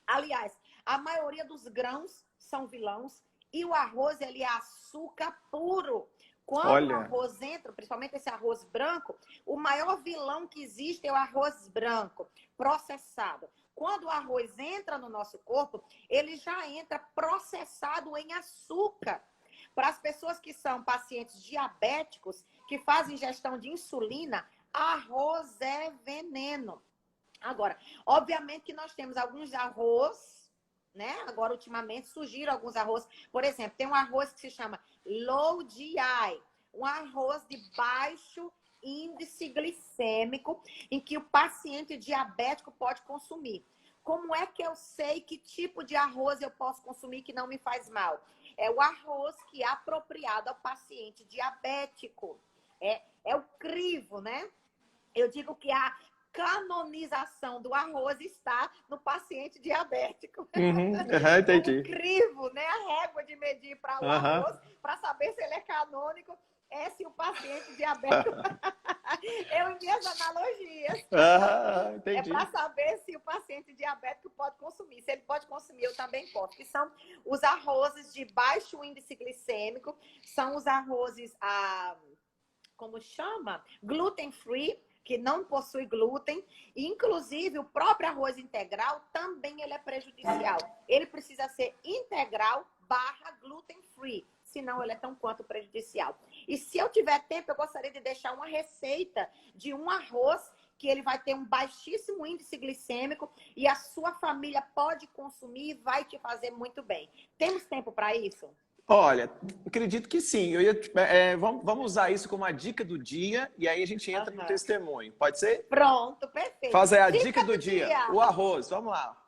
Aliás, a maioria dos grãos são vilões e o arroz, ele é açúcar puro. Quando o arroz entra, principalmente esse arroz branco, o maior vilão que existe é o arroz branco, processado. Quando o arroz entra no nosso corpo, ele já entra processado em açúcar. Para as pessoas que são pacientes diabéticos, que fazem ingestão de insulina, arroz é veneno. Agora, obviamente que nós temos alguns arroz, né? Agora, ultimamente, surgiram alguns arroz. Por exemplo, tem um arroz que se chama low GI, um arroz de baixo índice glicêmico em que o paciente diabético pode consumir. Como é que eu sei que tipo de arroz eu posso consumir que não me faz mal? É o arroz que é apropriado ao paciente diabético. É o crivo, né? Eu digo que a canonização do arroz está no paciente diabético. Entendi. O crivo, né? A régua de medir para o arroz, para saber se ele é canônico, é se o paciente diabético... Eu e minhas analogias. Entendi. É para saber se o paciente diabético pode consumir. Se ele pode consumir, eu também posso. Que são os arrozes de baixo índice glicêmico, são os arrozes, como chama? Gluten free, que não possui glúten. E, inclusive, o próprio arroz integral também ele é prejudicial. Ele precisa ser integral / gluten free. Senão ele é tão quanto prejudicial. E se eu tiver tempo, eu gostaria de deixar uma receita de um arroz que ele vai ter um baixíssimo índice glicêmico e a sua família pode consumir e vai te fazer muito bem. Temos tempo para isso? Olha, acredito que sim. Vamos usar isso como a dica do dia e aí a gente entra no testemunho. Pode ser? Pronto, perfeito. Faz aí a dica do dia. O arroz, vamos lá.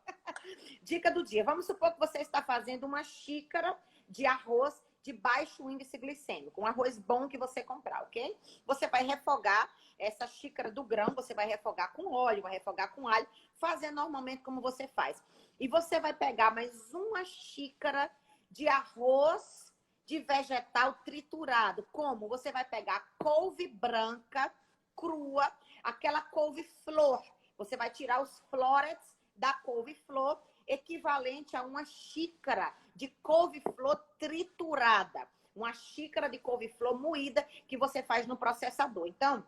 Dica do dia. Vamos supor que você está fazendo uma xícara de arroz de baixo índice glicêmico, um arroz bom que você comprar, ok? Você vai refogar essa xícara do grão, você vai refogar com óleo, vai refogar com alho, fazer normalmente como você faz. E você vai pegar mais uma xícara de arroz de vegetal triturado. Como? Você vai pegar couve branca, crua, aquela couve-flor. Você vai tirar os florets da couve-flor, equivalente a uma xícara de couve-flor triturada. Uma xícara de couve-flor moída que você faz no processador. Então,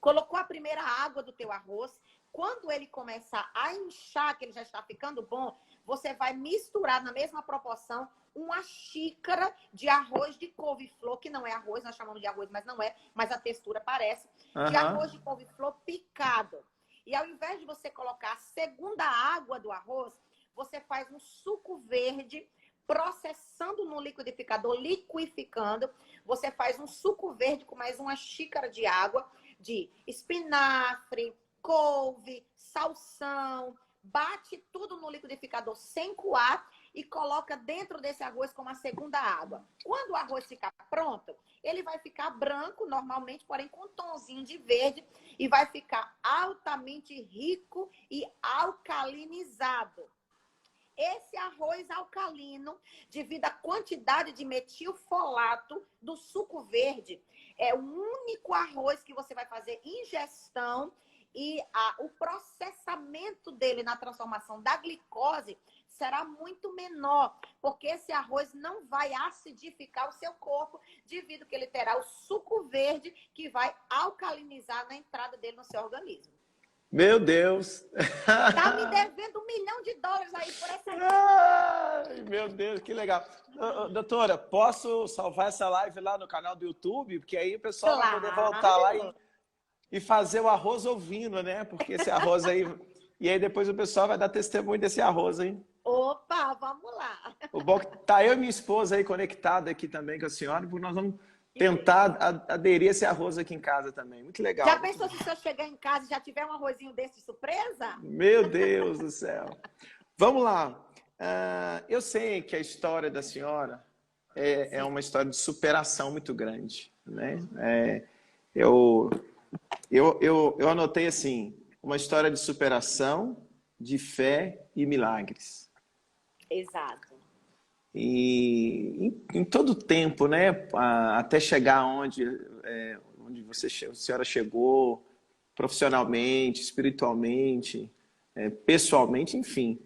colocou a primeira água do teu arroz. Quando ele começar a inchar, que ele já está ficando bom, você vai misturar na mesma proporção uma xícara de arroz de couve-flor, que não é arroz, nós chamamos de arroz, mas não é, mas a textura parece, de arroz de couve-flor picado. E ao invés de você colocar a segunda água do arroz, você faz um suco verde, processando no liquidificador, liquificando. Você faz um suco verde com mais uma xícara de água, de espinafre, couve, salsão. Bate tudo no liquidificador sem coar e coloca dentro desse arroz como a segunda água. Quando o arroz ficar pronto, ele vai ficar branco normalmente, porém com um tonzinho de verde e vai ficar altamente rico e alcalinizado. Esse arroz alcalino, devido à quantidade de metilfolato do suco verde, é o único arroz que você vai fazer ingestão e o processamento dele na transformação da glicose será muito menor, porque esse arroz não vai acidificar o seu corpo, devido que ele terá o suco verde que vai alcalinizar na entrada dele no seu organismo. Meu Deus! Tá me devendo $1 milhão aí por essa... Ai, meu Deus, que legal. Doutora, posso salvar essa live lá no canal do YouTube? Porque aí o pessoal vai poder voltar lá e fazer o arroz ouvindo, né? Porque esse arroz aí... E aí depois o pessoal vai dar testemunho desse arroz, hein? Opa, vamos lá. O bom que tá eu e minha esposa aí conectada aqui também com a senhora, porque nós vamos tentar aderir esse arroz aqui em casa também. Muito legal. Já pensou se eu chegar em casa e já tiver um arrozinho desse de surpresa? Meu Deus do céu. Vamos lá. Eu sei que a história da senhora é uma história de superação muito grande, né? Eu anotei assim, uma história de superação, de fé e milagres. Exato. E em todo o tempo, né? Até chegar onde a senhora chegou, profissionalmente, espiritualmente, pessoalmente, enfim.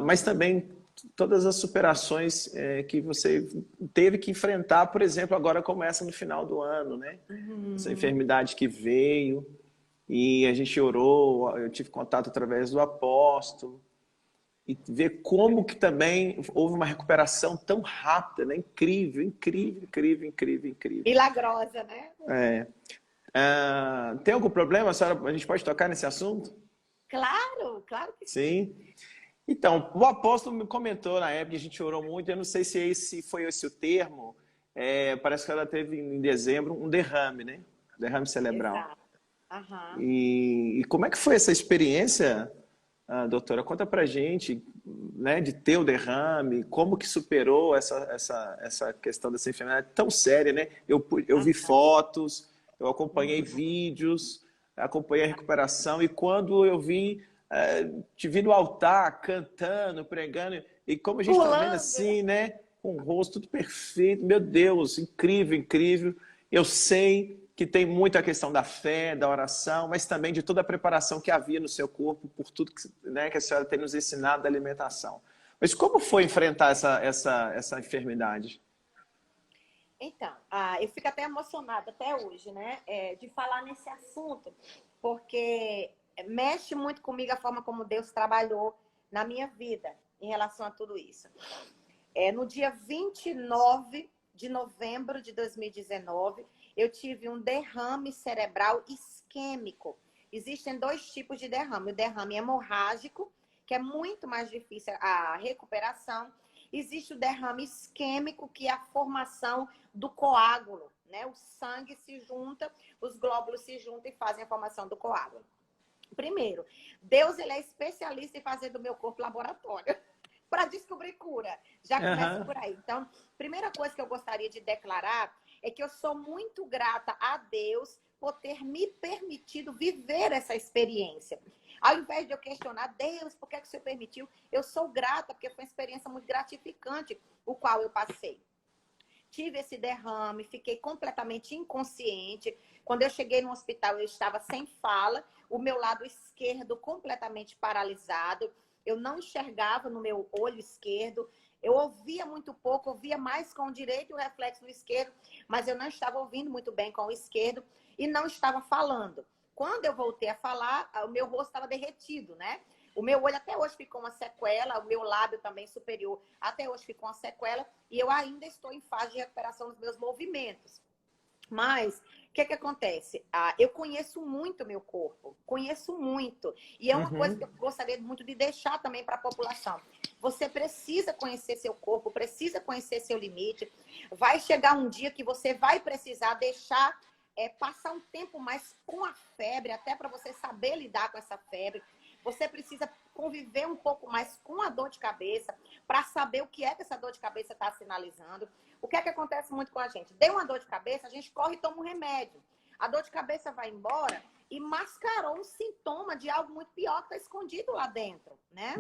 Mas também todas as superações que você teve que enfrentar, por exemplo, agora começa no final do ano, né? Essa enfermidade que veio e a gente orou, eu tive contato através do apóstolo e ver como que também houve uma recuperação tão rápida, né? Incrível, incrível, incrível, incrível, incrível. Milagrosa, né? Tem algum problema, a gente pode tocar nesse assunto? Claro, claro que sim. Então, o apóstolo me comentou na época, a gente orou muito, eu não sei se foi esse o termo, parece que ela teve em dezembro um derrame, né? derrame cerebral. Exato. Aham. E como é que foi essa experiência, doutora? Conta pra gente, né, de ter o derrame, como que superou essa questão dessa enfermidade tão séria, né? Eu vi fotos, eu acompanhei vídeos, acompanhei a recuperação, e quando eu vi, te vi no altar, cantando, pregando, e como a gente está vendo Pulando. assim, né, com o rosto tudo perfeito, meu Deus, incrível, incrível. Eu sei que tem muito a questão da fé, da oração, mas também de toda a preparação que havia no seu corpo, por tudo que, né, que a senhora tem nos ensinado da alimentação. Mas como foi enfrentar essa enfermidade? Então, eu fico até emocionada até hoje, né, de falar nesse assunto, porque mexe muito comigo a forma como Deus trabalhou na minha vida em relação a tudo isso. No dia 29 de novembro de 2019, eu tive um derrame cerebral isquêmico. Existem dois tipos de derrame. O derrame hemorrágico, que é muito mais difícil a recuperação. Existe o derrame isquêmico, que é a formação do coágulo, né? O sangue se junta, os glóbulos se juntam e fazem a formação do coágulo. Primeiro, Deus ele é especialista em fazer do meu corpo laboratório para descobrir cura. Já começa por aí. Então, primeira coisa que eu gostaria de declarar é que eu sou muito grata a Deus por ter me permitido viver essa experiência. Ao invés de eu questionar, Deus, por que você permitiu? Eu sou grata, porque foi uma experiência muito gratificante, o qual eu passei. Tive esse derrame, fiquei completamente inconsciente. Quando eu cheguei no hospital, eu estava sem fala, o meu lado esquerdo completamente paralisado. Eu não enxergava no meu olho esquerdo. Eu ouvia muito pouco, ouvia mais com o direito e o reflexo no esquerdo, mas eu não estava ouvindo muito bem com o esquerdo e não estava falando. Quando eu voltei a falar, o meu rosto estava derretido, né? O meu olho até hoje ficou uma sequela, o meu lábio também superior até hoje ficou uma sequela, e eu ainda estou em fase de recuperação dos meus movimentos. Mas, o que acontece? Eu conheço muito o meu corpo, conheço muito. E é uma coisa que eu gostaria muito de deixar também para a população. Você precisa conhecer seu corpo, precisa conhecer seu limite. Vai chegar um dia que você vai precisar deixar passar um tempo mais com a febre, até para você saber lidar com essa febre. Você precisa conviver um pouco mais com a dor de cabeça para saber o que é que essa dor de cabeça está sinalizando. O que é que acontece muito com a gente? Deu uma dor de cabeça, a gente corre e toma um remédio. A dor de cabeça vai embora e mascarou um sintoma de algo muito pior que está escondido lá dentro, né?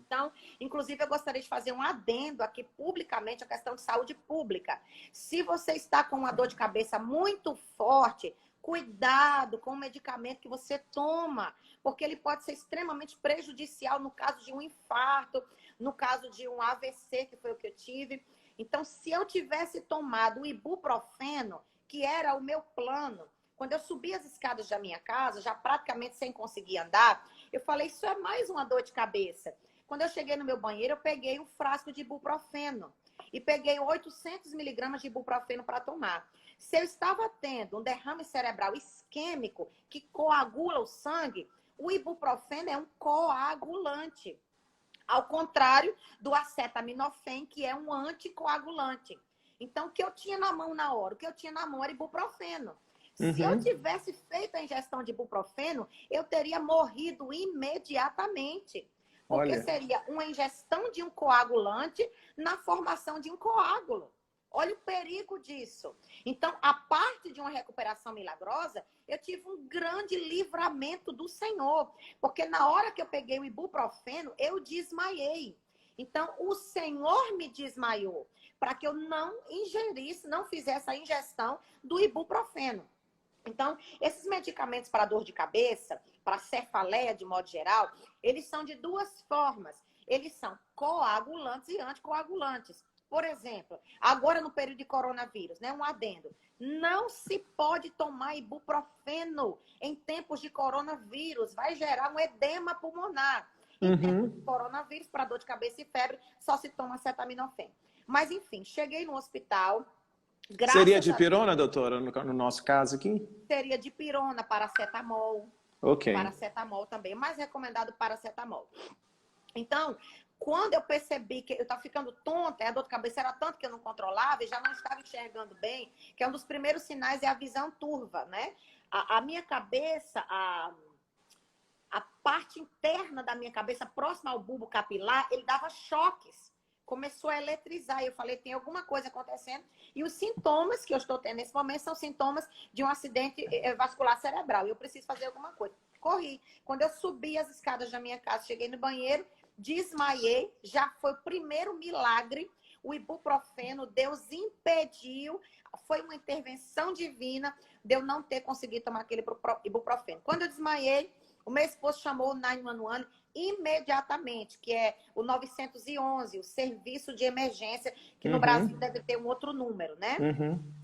Então, inclusive, eu gostaria de fazer um adendo aqui publicamente a questão de saúde pública. Se você está com uma dor de cabeça muito forte, cuidado com o medicamento que você toma, porque ele pode ser extremamente prejudicial no caso de um infarto, no caso de um AVC, que foi o que eu tive. Então, se eu tivesse tomado o ibuprofeno, que era o meu plano, quando eu subi as escadas da minha casa, já praticamente sem conseguir andar, eu falei, isso é mais uma dor de cabeça. Quando eu cheguei no meu banheiro, eu peguei um frasco de ibuprofeno e peguei 800 miligramas de ibuprofeno para tomar. Se eu estava tendo um derrame cerebral isquêmico que coagula o sangue, o ibuprofeno é um coagulante. Ao contrário do acetaminofén, que é um anticoagulante. Então, o que eu tinha na mão na hora? O que eu tinha na mão era ibuprofeno. Se eu tivesse feito a ingestão de ibuprofeno, eu teria morrido imediatamente. Porque seria uma ingestão de um coagulante na formação de um coágulo. Olha o perigo disso. Então, a parte de uma recuperação milagrosa, eu tive um grande livramento do Senhor. Porque na hora que eu peguei o ibuprofeno, eu desmaiei. Então, o Senhor me desmaiou para que eu não ingerisse, não fizesse a ingestão do ibuprofeno. Então, esses medicamentos para dor de cabeça, para cefaleia de modo geral, eles são de duas formas. Eles são coagulantes e anticoagulantes. Por exemplo, agora no período de coronavírus, né, um adendo, não se pode tomar ibuprofeno em tempos de coronavírus, vai gerar um edema pulmonar. Em tempos de coronavírus, para dor de cabeça e febre, só se toma acetaminofén. Mas, enfim, cheguei no hospital. Seria de pirona, doutora, no nosso caso aqui? Seria de pirona, paracetamol. Ok. Paracetamol também, mais recomendado paracetamol. Então, Quando eu percebi que eu estava ficando tonta, a dor de cabeça era tanto que eu não controlava e já não estava enxergando bem, que é um dos primeiros sinais é a visão turva, né? A minha cabeça, a parte interna da minha cabeça, próxima ao bulbo capilar, ele dava choques. Começou a eletrizar. Eu falei, tem alguma coisa acontecendo. E os sintomas que eu estou tendo nesse momento são sintomas de um acidente vascular cerebral. Eu preciso fazer alguma coisa. Corri. Quando eu subi as escadas da minha casa, cheguei no banheiro, desmaiei. Já foi o primeiro milagre. O ibuprofeno, Deus impediu. Foi uma intervenção divina de eu não ter conseguido tomar aquele ibuprofeno. Quando eu desmaiei, o meu esposo chamou o 911 imediatamente, que é o 911, o serviço de emergência, que no Brasil deve ter um outro número, né?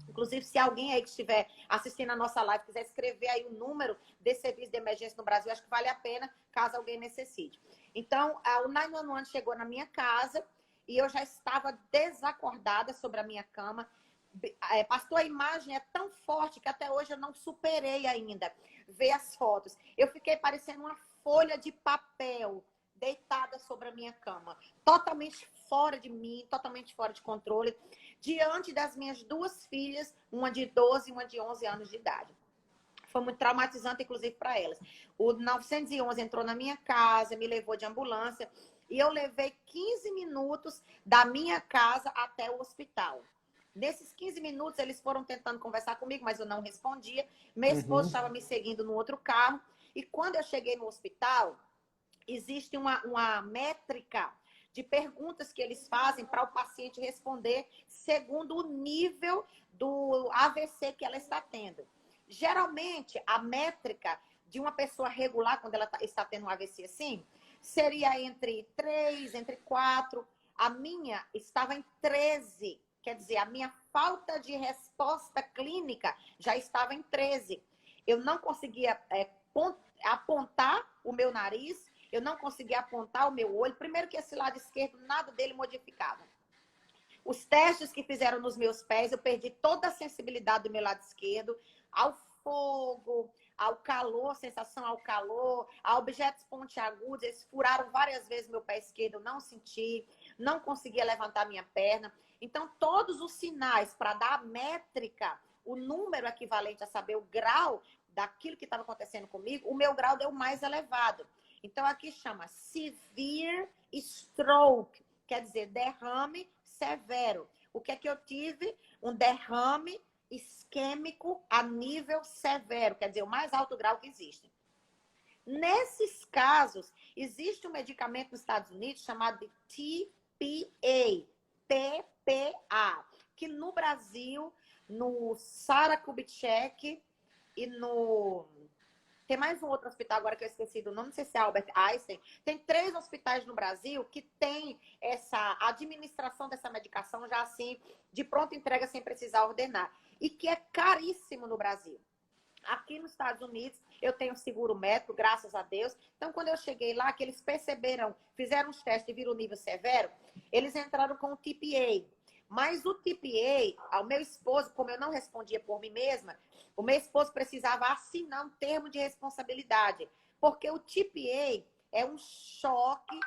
Inclusive, se alguém aí que estiver assistindo a nossa live quiser escrever aí o número desse serviço de emergência no Brasil, acho que vale a pena, caso alguém necessite. Então, o 911 chegou na minha casa e eu já estava desacordada sobre a minha cama. Pastor, a imagem é tão forte que até hoje eu não superei ainda ver as fotos. Eu fiquei parecendo uma folha de papel deitada sobre a minha cama, totalmente fora de mim, totalmente fora de controle, diante das minhas duas filhas, uma de 12 e uma de 11 anos de idade. Foi muito traumatizante, inclusive, para elas. O 911 entrou na minha casa, me levou de ambulância, e eu levei 15 minutos da minha casa até o hospital. Nesses 15 minutos, eles foram tentando conversar comigo, mas eu não respondia. Meu esposo estava me seguindo no outro carro. E quando eu cheguei no hospital, existe uma métrica de perguntas que eles fazem para o paciente responder segundo o nível do AVC que ela está tendo. Geralmente, a métrica de uma pessoa regular, quando ela está tendo um AVC assim, seria entre 3, entre 4. A minha estava em 13. Quer dizer, a minha falta de resposta clínica já estava em 13. Eu não conseguia apontar o meu nariz, eu não conseguia apontar o meu olho. Primeiro que esse lado esquerdo, nada dele modificava. Os testes que fizeram nos meus pés, eu perdi toda a sensibilidade do meu lado esquerdo, ao fogo, ao calor, sensação ao calor, a objetos pontiagudos. Eles furaram várias vezes meu pé esquerdo, eu não senti, não conseguia levantar minha perna. Então, todos os sinais para dar a métrica, o número equivalente a saber o grau daquilo que estava acontecendo comigo, o meu grau deu mais elevado. Então, aqui chama severe stroke, quer dizer, derrame severo. O que é que eu tive? Um derrame isquêmico a nível severo, quer dizer, o mais alto grau que existe. Nesses casos, existe um medicamento nos Estados Unidos chamado de TPA, que no Brasil, no Sara Kubitschek e no... Tem mais um outro hospital agora que eu esqueci do nome, não sei se é Albert Einstein. Tem 3 hospitais no Brasil que tem essa administração dessa medicação já assim, de pronta entrega, sem precisar ordenar. E que é caríssimo no Brasil. Aqui nos Estados Unidos, eu tenho seguro médico, graças a Deus. Então, quando eu cheguei lá, que eles perceberam, fizeram os testes e viram o nível severo, eles entraram com o TPA. Mas o TPA, ao meu esposo, como eu não respondia por mim mesma, o meu esposo precisava assinar um termo de responsabilidade. Porque o TPA é um choque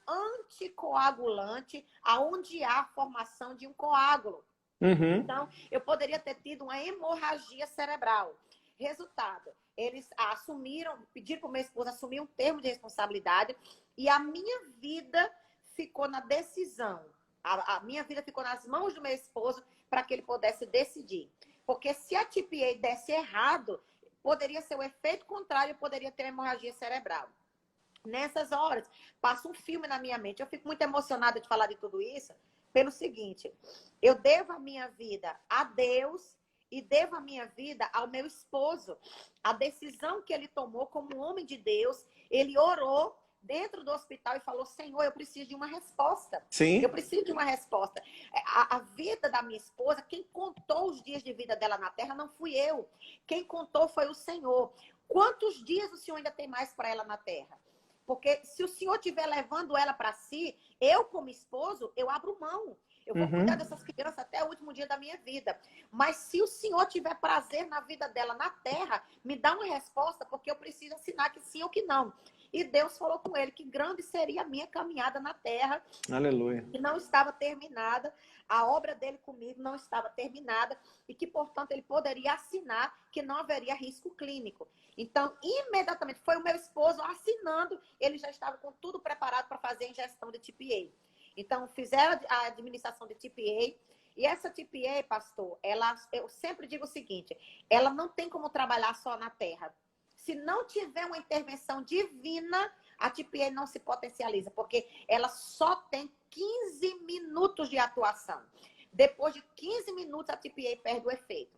anticoagulante, aonde há a formação de um coágulo. Então, eu poderia ter tido uma hemorragia cerebral. Resultado, eles pediram para o meu esposo assumir um termo de responsabilidade e a minha vida ficou na decisão. A minha vida ficou nas mãos do meu esposo para que ele pudesse decidir. Porque se a TPA desse errado, poderia ser o efeito contrário, poderia ter hemorragia cerebral. Nessas horas, passa um filme na minha mente. Eu fico muito emocionada de falar de tudo isso, pelo seguinte: eu devo a minha vida a Deus e devo a minha vida ao meu esposo. A decisão que ele tomou como homem de Deus, ele orou dentro do hospital e falou: Senhor, eu preciso de uma resposta. Sim. Eu preciso de uma resposta. A vida da minha esposa, quem contou os dias de vida dela na terra não fui eu. Quem contou foi o Senhor. Quantos dias o Senhor ainda tem mais para ela na terra? Porque se o Senhor estiver levando ela para si, eu como esposo, eu abro mão. Eu vou cuidar dessas crianças até o último dia da minha vida. Mas se o Senhor tiver prazer na vida dela na terra, me dá uma resposta, porque eu preciso assinar que sim ou que não. E Deus falou com ele que grande seria a minha caminhada na terra, Aleluia. que não estava terminada, a obra dele comigo não estava terminada e que, portanto, ele poderia assinar que não haveria risco clínico. Então, imediatamente, foi o meu esposo assinando, ele já estava com tudo preparado para fazer a injeção de TPA. Então, fizeram a administração de TPA, e essa TPA, pastor, eu sempre digo o seguinte, ela não tem como trabalhar só na terra. Se não tiver uma intervenção divina, a TPA não se potencializa, porque ela só tem 15 minutos de atuação. Depois de 15 minutos, a TPA perde o efeito.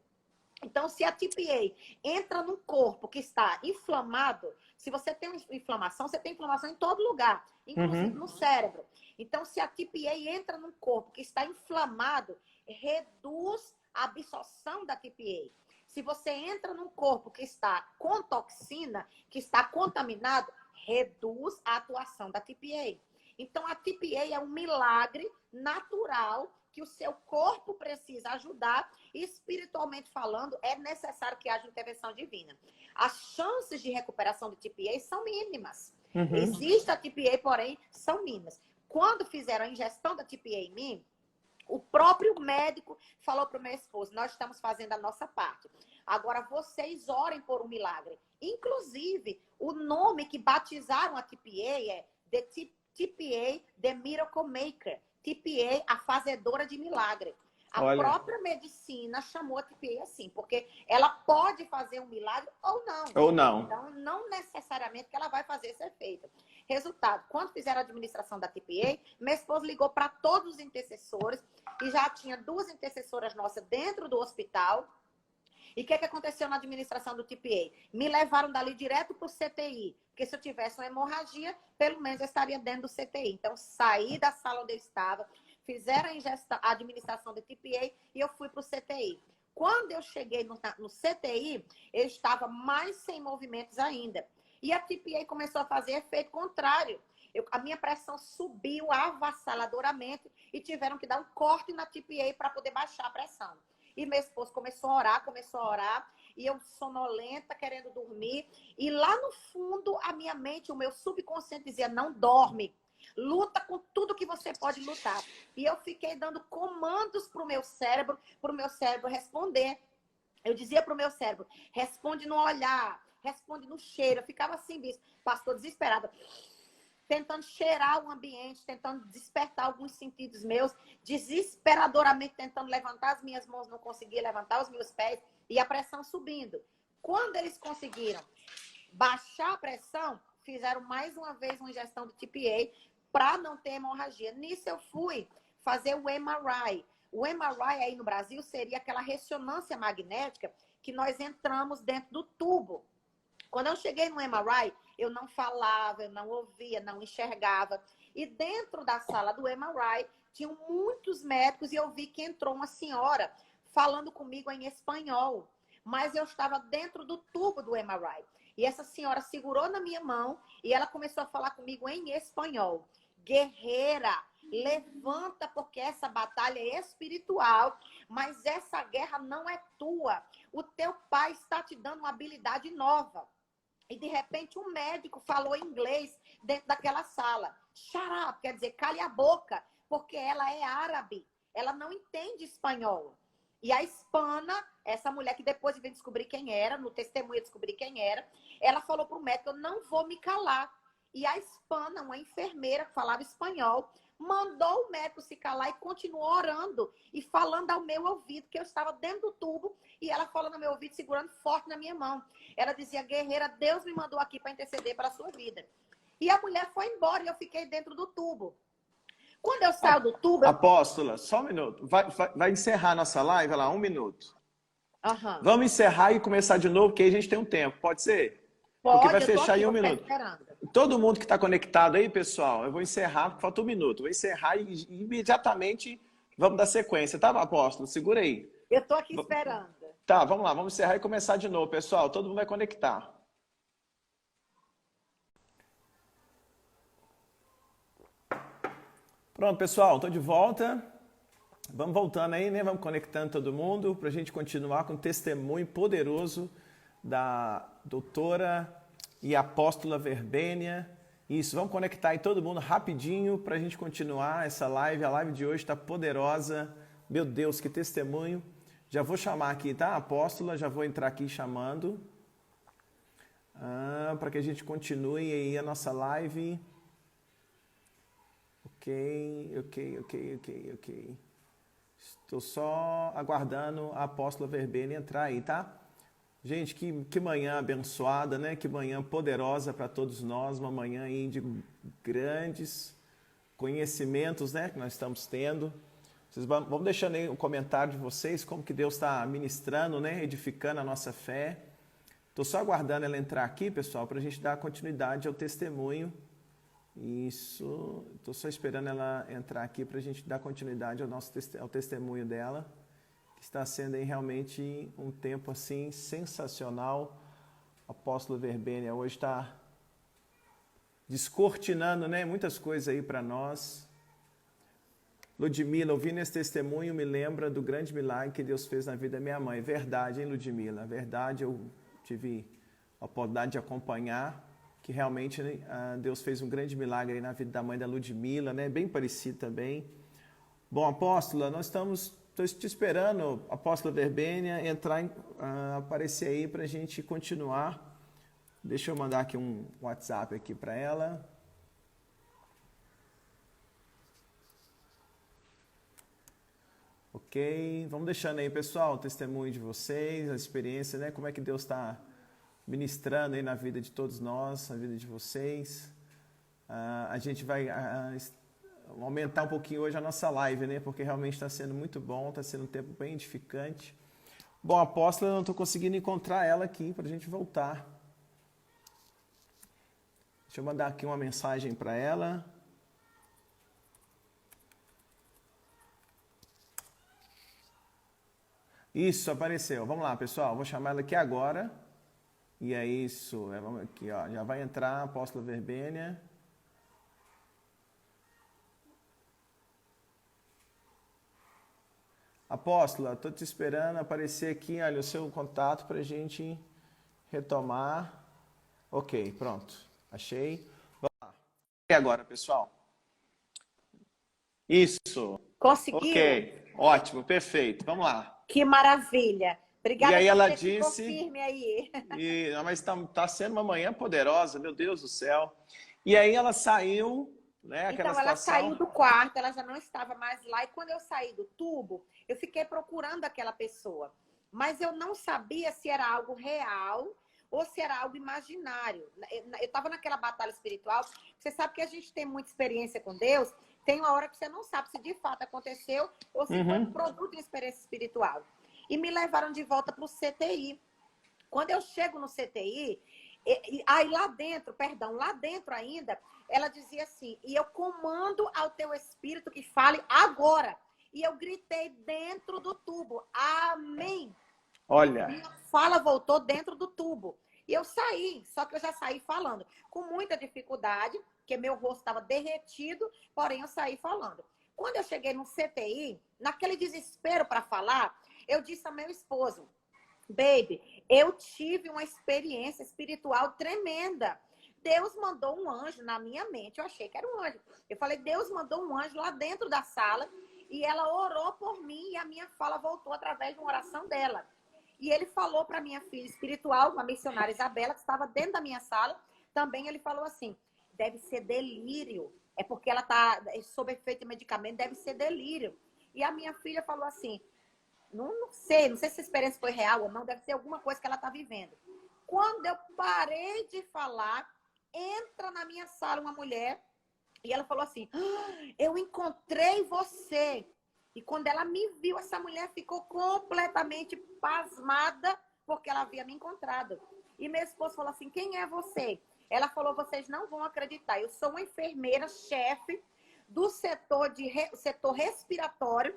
Então, se a TPA entra num corpo que está inflamado, se você tem inflamação, você tem inflamação em todo lugar, inclusive no cérebro. Então, se a TPA entra num corpo que está inflamado, reduz a absorção da TPA. Se você entra num corpo que está com toxina, que está contaminado, reduz a atuação da TPA. Então, a TPA é um milagre natural que o seu corpo precisa ajudar, e espiritualmente falando, é necessário que haja intervenção divina. As chances de recuperação de TPA são mínimas. Existe a TPA, porém, são mínimas. Quando fizeram a ingestão da TPA em mim, o próprio médico falou para o meu esposo, nós estamos fazendo a nossa parte. Agora, vocês orem por um milagre. Inclusive, o nome que batizaram a TPA é TPA, The Miracle Maker. TPA, a fazedora de milagre. A própria medicina chamou a TPA assim, porque ela pode fazer um milagre ou não. Ou não. Então, não necessariamente que ela vai fazer esse efeito. Resultado, quando fizeram a administração da TPA, meu esposo ligou para todos os intercessores, e já tinha 2 intercessoras nossas dentro do hospital. E o que aconteceu na administração do TPA? Me levaram dali direto para o CTI, porque se eu tivesse uma hemorragia, pelo menos eu estaria dentro do CTI. Então, saí da sala onde eu estava, fizeram a administração do TPA e eu fui para o CTI. Quando eu cheguei no CTI, eu estava mais sem movimentos ainda. E a TPA começou a fazer efeito contrário. A minha pressão subiu avassaladoramente e tiveram que dar um corte na TPA para poder baixar a pressão. E meu esposo começou a orar, e eu sonolenta, querendo dormir. E lá no fundo, a minha mente, o meu subconsciente dizia, não dorme. Luta com tudo que você pode lutar. E eu fiquei dando comandos para o meu cérebro responder. Eu dizia para o meu cérebro, responde no olhar, responde no cheiro. Eu ficava assim, pastor, desesperada, tentando cheirar o ambiente, tentando despertar alguns sentidos meus, desesperadoramente tentando levantar as minhas mãos, não conseguia levantar os meus pés, e a pressão subindo. Quando eles conseguiram baixar a pressão, fizeram mais uma vez uma injeção de TPA para não ter hemorragia. Nisso eu fui fazer o MRI. O MRI aí no Brasil seria aquela ressonância magnética que nós entramos dentro do tubo. Quando eu cheguei no MRI, eu não falava, eu não ouvia, não enxergava. E dentro da sala do MRI, tinham muitos médicos e eu vi que entrou uma senhora falando comigo em espanhol. Mas eu estava dentro do tubo do MRI. E essa senhora segurou na minha mão e ela começou a falar comigo em espanhol. Guerreira, levanta, porque essa batalha é espiritual, mas essa guerra não é tua. O teu pai está te dando uma habilidade nova. E, de repente, um médico falou inglês dentro daquela sala. Shut up, quer dizer, cale a boca, porque ela é árabe. Ela não entende espanhol. E a hispana, essa mulher que depois eu vim descobrir quem era, no testemunho eu descobri quem era, ela falou para o médico, eu não vou me calar. E a hispana, uma enfermeira que falava espanhol, mandou o médico se calar e continuou orando e falando ao meu ouvido, que eu estava dentro do tubo, e ela falando ao meu ouvido, segurando forte na minha mão. Ela dizia, guerreira, Deus me mandou aqui para interceder pela sua vida. E a mulher foi embora e eu fiquei dentro do tubo. Quando eu saio do tubo... Apóstola, só um minuto. Vai encerrar nossa live, lá, 1 minuto. Uhum. Vamos encerrar e começar de novo, porque aí a gente tem um tempo. Pode ser? Pode, porque vai eu tô fechar aqui, em 1 vou ficar minuto. esperando. Todo mundo que está conectado aí, pessoal, eu vou encerrar, porque falta 1 minuto. Vou encerrar e imediatamente vamos dar sequência, tá, apóstolo? Segura aí. Eu tô aqui esperando. Tá, vamos lá, vamos encerrar e começar de novo, pessoal. Todo mundo vai conectar. Pronto, pessoal, estou de volta. Vamos voltando aí, né? Vamos conectando todo mundo para a gente continuar com o testemunho poderoso da doutora e a apóstola Verbênia. Isso, vamos conectar aí todo mundo rapidinho para a gente continuar essa live. A live de hoje está poderosa. Meu Deus, que testemunho. Já vou chamar aqui, tá? Apóstola, já vou entrar aqui chamando. Para que a gente continue aí a nossa live. Ok. Estou só aguardando a apóstola Verbena entrar aí, tá? Gente, que manhã abençoada, né? Que manhã poderosa para todos nós. Uma manhã aí de grandes conhecimentos, né? Que nós estamos tendo. Vocês vão deixando aí um comentário de vocês, como que Deus está ministrando, né? Edificando a nossa fé. Estou só aguardando ela entrar aqui, pessoal, para a gente dar continuidade ao testemunho. Isso, estou só esperando ela entrar aqui para a gente dar continuidade ao testemunho dela, que está sendo aí realmente um tempo assim sensacional. O apóstolo Verbênia hoje está descortinando, né, muitas coisas aí para nós. Ludmila, ouvindo esse testemunho me lembra do grande milagre que Deus fez na vida da minha mãe. Verdade, hein, Ludmila? Verdade, eu tive a oportunidade de acompanhar, que realmente Deus fez um grande milagre aí na vida da mãe da Ludmila, né? Bem parecido também. Bom, apóstola, estou te esperando, apóstola Verbênia, aparecer aí para a gente continuar. Deixa eu mandar aqui um WhatsApp aqui para ela. Ok, vamos deixando aí, pessoal, o testemunho de vocês, a experiência, né? Como é que Deus está ministrando aí na vida de todos nós, na vida de vocês. A gente vai aumentar um pouquinho hoje a nossa live, né? Porque realmente está sendo muito bom, está sendo um tempo bem edificante. Bom, a apóstola, eu não estou conseguindo encontrar ela aqui para a gente voltar. Deixa eu mandar aqui uma mensagem para ela. Isso, apareceu. Vamos lá, pessoal. Vou chamar ela aqui agora. E é isso. Vamos aqui, ó. Já vai entrar a apóstola Verbênia. Apóstola, estou te esperando aparecer aqui, olha, o seu contato para a gente retomar. Ok, pronto. Achei. Vamos lá. E agora, pessoal? Isso. Conseguiu? Ok, ótimo, perfeito. Vamos lá. Que maravilha. Obrigada E aí por ela ter ficou disse, firme aí. mas está sendo uma manhã poderosa, meu Deus do céu. E aí ela saiu, né? Aquela Então, ela situação. saiu do quarto, ela já não estava mais lá. E quando eu saí do tubo, eu fiquei procurando aquela pessoa. Mas eu não sabia se era algo real ou se era algo imaginário. Eu estava naquela batalha espiritual. Você sabe que a gente tem muita experiência com Deus. Tem uma hora que você não sabe se de fato aconteceu ou se foi um produto de experiência espiritual. E me levaram de volta para o CTI. Quando eu chego no CTI, aí lá dentro ainda, ela dizia assim, e eu comando ao teu espírito que fale agora. E eu gritei dentro do tubo, amém. Olha. Minha fala voltou dentro do tubo. E eu saí, só que eu já saí falando. Com muita dificuldade, porque meu rosto estava derretido, porém eu saí falando. Quando eu cheguei no CTI, naquele desespero para falar, eu disse ao meu esposo, baby, eu tive uma experiência espiritual tremenda. Deus mandou um anjo na minha mente. Eu achei que era um anjo. Eu falei, Deus mandou um anjo lá dentro da sala e ela orou por mim e a minha fala voltou através de uma oração dela. E ele falou para minha filha espiritual, uma missionária Isabela, que estava dentro da minha sala, também ele falou assim, deve ser delírio. É porque ela está sob efeito de medicamento, deve ser delírio. E a minha filha falou assim, não sei se essa experiência foi real ou não, deve ser alguma coisa que ela está vivendo. Quando eu parei de falar, entra na minha sala uma mulher e ela falou assim, eu encontrei você. E quando ela me viu, essa mulher ficou completamente pasmada porque ela havia me encontrado. E meu esposo falou assim, quem é você? Ela falou, vocês não vão acreditar, eu sou uma enfermeira-chefe do setor respiratório,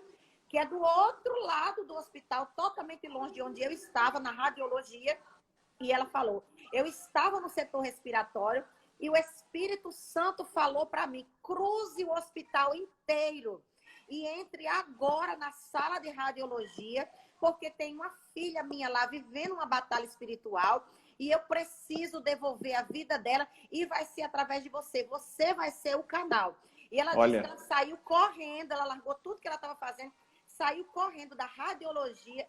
que é do outro lado do hospital, totalmente longe de onde eu estava, na radiologia. E ela falou, eu estava no setor respiratório e o Espírito Santo falou para mim, cruze o hospital inteiro e entre agora na sala de radiologia, porque tem uma filha minha lá vivendo uma batalha espiritual e eu preciso devolver a vida dela e vai ser através de você. Você vai ser o canal. E ela disse que ela saiu correndo, ela largou tudo que ela estava fazendo, saiu correndo da radiologia,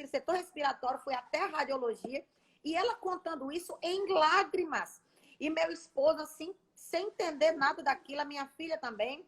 setor respiratório, foi até a radiologia, e ela contando isso em lágrimas. E meu esposo, assim, sem entender nada daquilo, a minha filha também.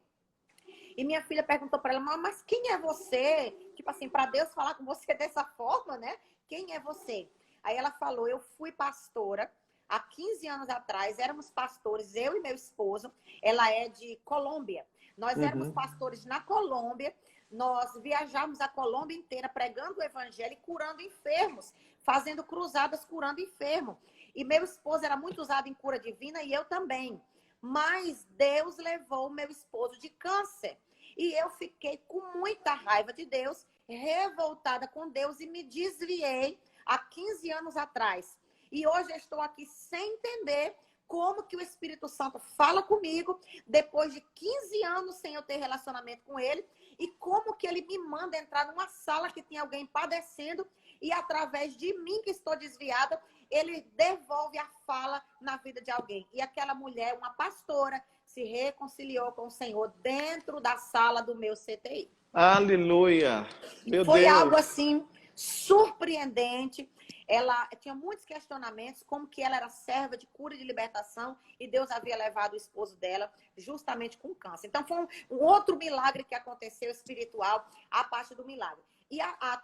E minha filha perguntou para ela, mas quem é você? Tipo assim, para Deus falar com você dessa forma, né? Quem é você? Aí ela falou, eu fui pastora há 15 anos atrás, éramos pastores, eu e meu esposo. Ela é de Colômbia. Nós éramos pastores na Colômbia. Nós viajamos a Colômbia inteira pregando o evangelho e curando enfermos, fazendo cruzadas curando enfermo. E meu esposo era muito usado em cura divina e eu também. Mas Deus levou o meu esposo de câncer. E eu fiquei com muita raiva de Deus, revoltada com Deus e me desviei há 15 anos atrás. E hoje eu estou aqui sem entender como que o Espírito Santo fala comigo depois de 15 anos sem eu ter relacionamento com ele e como que ele me manda entrar numa sala que tem alguém padecendo e através de mim que estou desviada, ele devolve a fala na vida de alguém. E aquela mulher, uma pastora, se reconciliou com o Senhor dentro da sala do meu CTI. Aleluia! Meu Foi Deus! algo assim surpreendente. Ela tinha muitos questionamentos, como que ela era serva de cura e de libertação e Deus havia levado o esposo dela justamente com câncer. Então foi um outro milagre que aconteceu espiritual, a parte do milagre. E a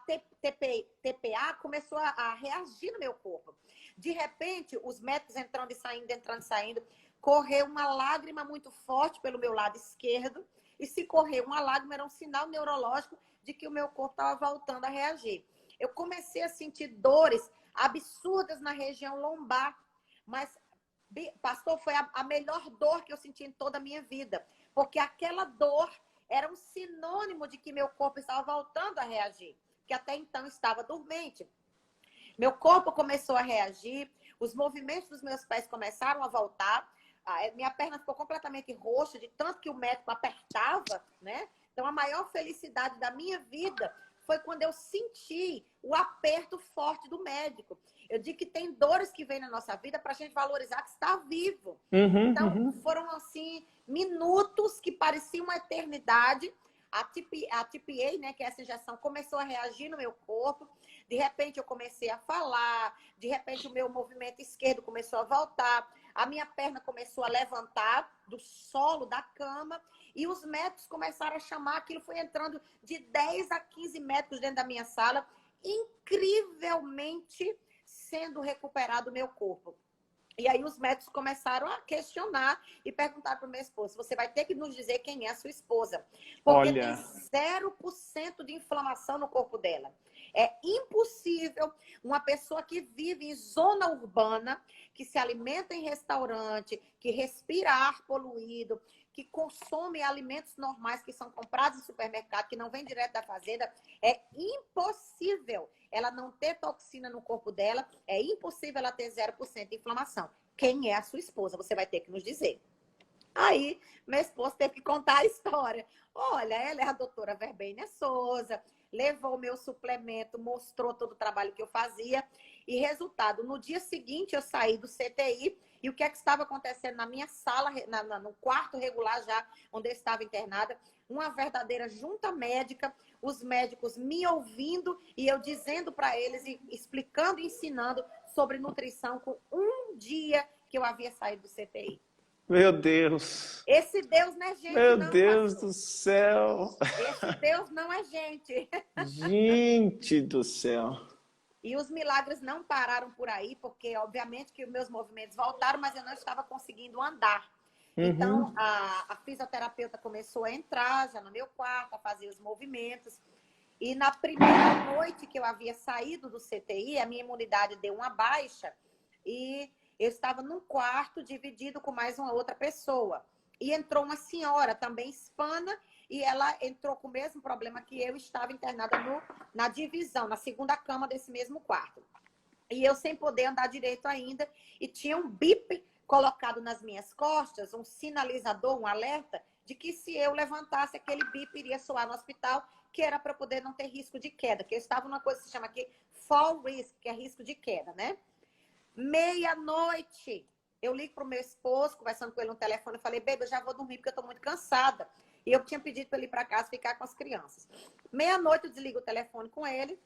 TPA começou a reagir no meu corpo. De repente, os médicos entrando e saindo, correu uma lágrima muito forte pelo meu lado esquerdo. E se correu uma lágrima, era um sinal neurológico de que o meu corpo estava voltando a reagir. Eu comecei a sentir dores absurdas na região lombar. Mas, pastor, foi a melhor dor que eu senti em toda a minha vida. Porque aquela dor era um sinônimo de que meu corpo estava voltando a reagir. Que até então estava dormente. Meu corpo começou a reagir, os movimentos dos meus pés começaram a voltar, minha perna ficou completamente roxa, de tanto que o médico apertava, né? Então, a maior felicidade da minha vida foi quando eu senti o aperto forte do médico. Eu digo que tem dores que vêm na nossa vida para a gente valorizar que está vivo. Então, foram, assim, minutos que pareciam uma eternidade. A TPA, né, que é essa injeção, começou a reagir no meu corpo. De repente, eu comecei a falar. De repente, o meu movimento esquerdo começou a voltar. A minha perna começou a levantar do solo da cama. E os médicos começaram a chamar. Aquilo foi entrando de 10 a 15 metros dentro da minha sala. Incrivelmente sendo recuperado o meu corpo. E aí os médicos começaram a questionar e perguntar para o meu esposo, você vai ter que nos dizer quem é a sua esposa. Porque tem 0% de inflamação no corpo dela. É impossível uma pessoa que vive em zona urbana, que se alimenta em restaurante, que respira ar poluído, que consome alimentos normais que são comprados em supermercado, que não vem direto da fazenda, é impossível ela não ter toxina no corpo dela, é impossível ela ter 0% de inflamação. Quem é a sua esposa? Você vai ter que nos dizer. Aí, meu esposo teve que contar a história. Olha, ela é a doutora Verbênia Souza, levou o meu suplemento, mostrou todo o trabalho que eu fazia. E resultado, no dia seguinte eu saí do CTI e o que é que estava acontecendo na minha sala, no quarto regular já, onde eu estava internada, uma verdadeira junta médica, os médicos me ouvindo e eu dizendo para eles, e explicando e ensinando sobre nutrição com um dia que eu havia saído do CTI. Meu Deus! Esse Deus não é gente, Meu não, Deus pastor. do céu! Esse Deus não é gente. Gente do céu! E os milagres não pararam por aí, porque obviamente que os meus movimentos voltaram, mas eu não estava conseguindo andar. Então, a fisioterapeuta começou a entrar já no meu quarto, a fazer os movimentos. E na primeira noite que eu havia saído do CTI, a minha imunidade deu uma baixa e eu estava num quarto dividido com mais uma outra pessoa. E entrou uma senhora também hispana e ela entrou com o mesmo problema que eu, estava internada na divisão, na segunda cama desse mesmo quarto. E eu sem poder andar direito ainda e tinha um bip colocado nas minhas costas, um sinalizador, um alerta, de que se eu levantasse, aquele bip iria soar no hospital, que era para poder não ter risco de queda, que eu estava numa coisa que se chama aqui fall risk, que é risco de queda, né? Meia-noite, eu ligo pro meu esposo, conversando com ele no telefone, eu falei, baby, eu já vou dormir porque eu tô muito cansada. E eu tinha pedido para ele ir para casa ficar com as crianças. Meia-noite eu desligo o telefone com ele,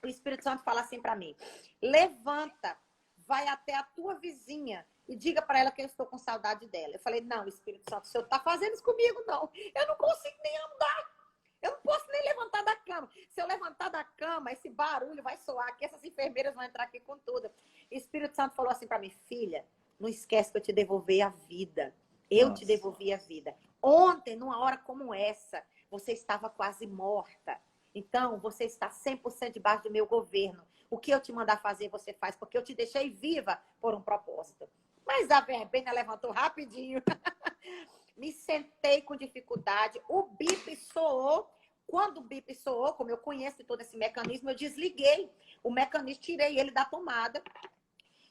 o Espírito Santo fala assim para mim, levanta, vai até a tua vizinha e diga para ela que eu estou com saudade dela. Eu falei, não, Espírito Santo, o senhor tá fazendo isso comigo, não. Eu não consigo nem andar. Eu não posso nem levantar da cama. Se eu levantar da cama, esse barulho vai soar aqui, essas enfermeiras vão entrar aqui com tudo. O Espírito Santo falou assim para mim, filha, não esquece que eu te devolvi a vida. Eu te devolvi a vida. Ontem, numa hora como essa, você estava quase morta. Então, você está 100% debaixo do meu governo. O que eu te mandar fazer, você faz, porque eu te deixei viva por um propósito. Mas a verbena levantou rapidinho. Me sentei com dificuldade. O bip soou. Quando o bip soou, como eu conheço todo esse mecanismo, eu desliguei o mecanismo, tirei ele da tomada.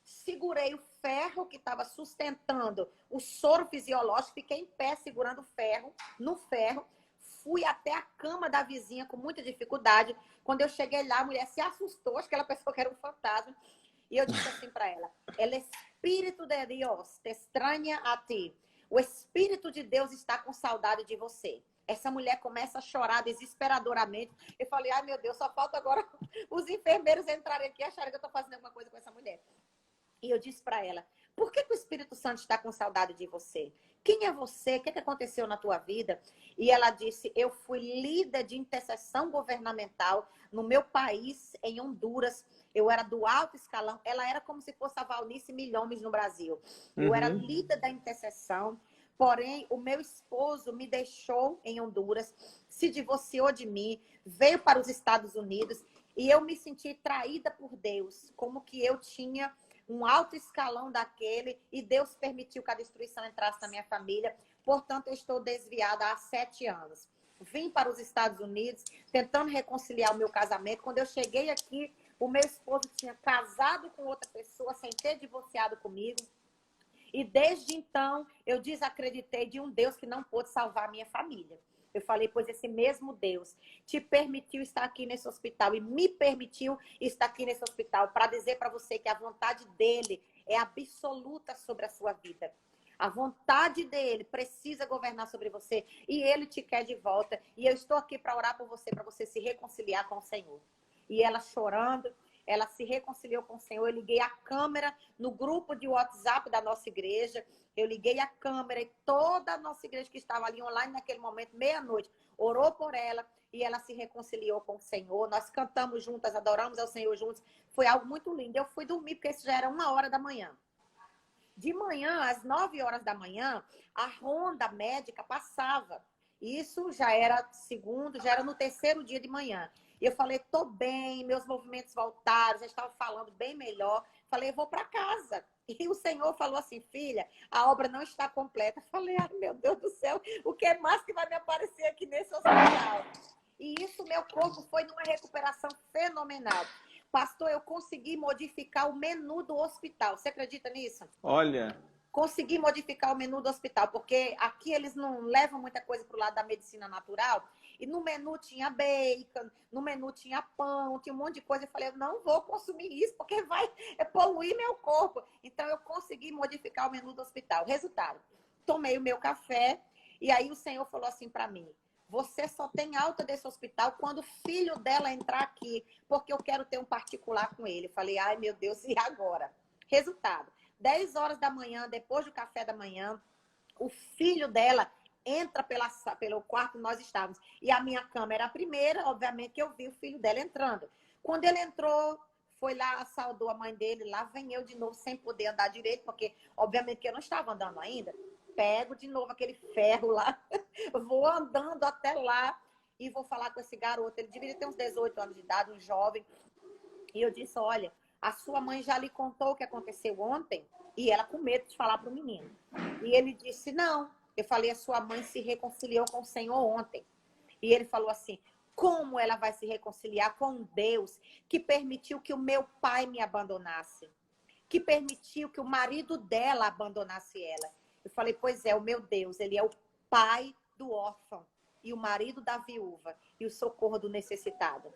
Segurei o ferro que estava sustentando o soro fisiológico, fiquei em pé segurando o ferro, no ferro. Fui até a cama da vizinha com muita dificuldade. Quando eu cheguei lá, a mulher se assustou, acho que ela pensou que era um fantasma. E eu disse assim para ela, el Espírito de Deus te estranha a ti. O Espírito de Deus está com saudade de você. Essa mulher começa a chorar desesperadoramente. Eu falei, ai meu Deus, só falta agora os enfermeiros entrarem aqui e acharem que eu estou fazendo alguma coisa com essa mulher. E eu disse para ela, por que o Espírito Santo está com saudade de você? Quem é você? O que aconteceu na tua vida? E ela disse, eu fui líder de intercessão governamental no meu país, em Honduras. Eu era do alto escalão. Ela era como se fosse a Valnice Milhomes no Brasil. Eu era líder da intercessão. Porém, o meu esposo me deixou em Honduras, se divorciou de mim, veio para os Estados Unidos e eu me senti traída por Deus, como que eu tinha um alto escalão daquele, e Deus permitiu que a destruição entrasse na minha família. Portanto, eu estou desviada há 7 anos. Vim para os Estados Unidos, tentando reconciliar o meu casamento. Quando eu cheguei aqui, o meu esposo tinha casado com outra pessoa, sem ter divorciado comigo. E desde então, eu desacreditei de um Deus que não pôde salvar a minha família. Eu falei, pois esse mesmo Deus te permitiu estar aqui nesse hospital e me permitiu estar aqui nesse hospital para dizer para você que a vontade dele é absoluta sobre a sua vida. A vontade dele precisa governar sobre você e ele te quer de volta. E eu estou aqui para orar por você, para você se reconciliar com o Senhor. E ela chorando, ela se reconciliou com o Senhor. Eu liguei a câmera no grupo de WhatsApp da nossa igreja. Eu liguei a câmera e toda a nossa igreja que estava ali online naquele momento, meia-noite, orou por ela e ela se reconciliou com o Senhor. Nós cantamos juntas, adoramos ao Senhor juntos. Foi algo muito lindo. Eu fui dormir porque isso já era 1h da manhã. De manhã, às 9 horas da manhã, a ronda médica passava. Isso já era segundo, já era no terceiro dia de manhã. E eu falei, tô bem, meus movimentos voltaram, já estava falando bem melhor. Falei, eu vou para casa. E o Senhor falou assim, filha, a obra não está completa. Eu falei, ai meu Deus do céu, o que é mais que vai me aparecer aqui nesse hospital? E isso, meu corpo foi numa recuperação fenomenal. Pastor, eu consegui modificar o menu do hospital. Você acredita nisso? Olha. Consegui modificar o menu do hospital, porque aqui eles não levam muita coisa para o lado da medicina natural. E no menu tinha bacon, no menu tinha pão, tinha um monte de coisa. Eu falei, eu não vou consumir isso, porque vai poluir meu corpo. Então, eu consegui modificar o menu do hospital. Resultado, tomei o meu café e aí o Senhor falou assim para mim, você só tem alta desse hospital quando o filho dela entrar aqui, porque eu quero ter um particular com ele. Eu falei, ai meu Deus, e agora? Resultado, 10 horas da manhã, depois do café da manhã, o filho dela entra pelo quarto que nós estávamos. E a minha cama era a primeira, obviamente que eu vi o filho dela entrando. Quando ele entrou, foi lá, saudou a mãe dele, lá vem eu de novo sem poder andar direito, porque obviamente que eu não estava andando ainda. Pego de novo aquele ferro lá, vou andando até lá e vou falar com esse garoto. Ele deveria ter uns 18 anos de idade, um jovem. E eu disse, olha, a sua mãe já lhe contou o que aconteceu ontem? E ela com medo de falar para o menino. E ele disse, não. Eu falei, a sua mãe se reconciliou com o Senhor ontem. E ele falou assim, como ela vai se reconciliar com um Deus que permitiu que o meu pai me abandonasse? Que permitiu que o marido dela abandonasse ela? Eu falei, pois é, o meu Deus, ele é o pai do órfão e o marido da viúva e o socorro do necessitado.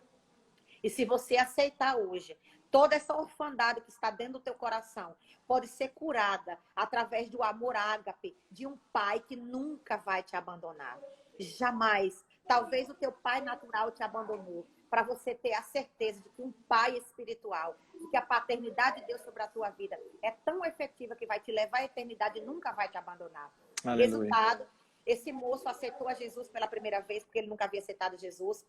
E se você aceitar hoje, Toda essa orfandade que está dentro do teu coração pode ser curada através do amor ágape de um pai que nunca vai te abandonar. Jamais. Talvez o teu pai natural te abandonou, para você ter a certeza de que um pai espiritual, de que a paternidade de Deus sobre a tua vida é tão efetiva que vai te levar à eternidade e nunca vai te abandonar. Aleluia. Resultado, esse moço aceitou a Jesus pela primeira vez, porque ele nunca havia aceitado Jesus.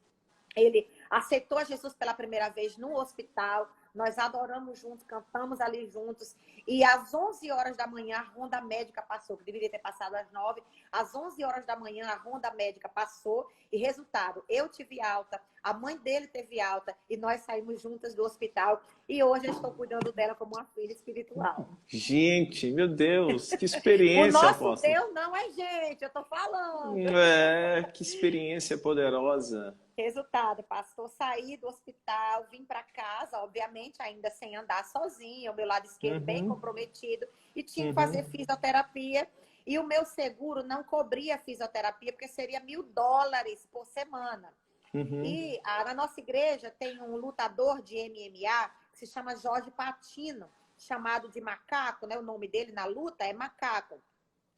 Ele aceitou a Jesus pela primeira vez no hospital. Nós adoramos juntos, cantamos ali juntos. E às 11 horas da manhã, a ronda médica passou, que deveria ter passado às 9. Às 11 horas da manhã, a ronda médica passou. E resultado, eu tive alta, a mãe dele teve alta. E nós saímos juntas do hospital. E hoje eu estou cuidando dela como uma filha espiritual. Gente, meu Deus, que O experiência, nosso apóstolo. Deus não é gente, eu estou falando. Que experiência poderosa. Resultado, pastor, saí do hospital, vim para casa, obviamente, ainda sem andar sozinha, o meu lado esquerdo bem comprometido, e tinha que fazer fisioterapia. E o meu seguro não cobria fisioterapia, porque seria $1.000 por semana. E na nossa igreja tem um lutador de MMA que se chama Jorge Patino, chamado de Macaco, né? O nome dele na luta é Macaco.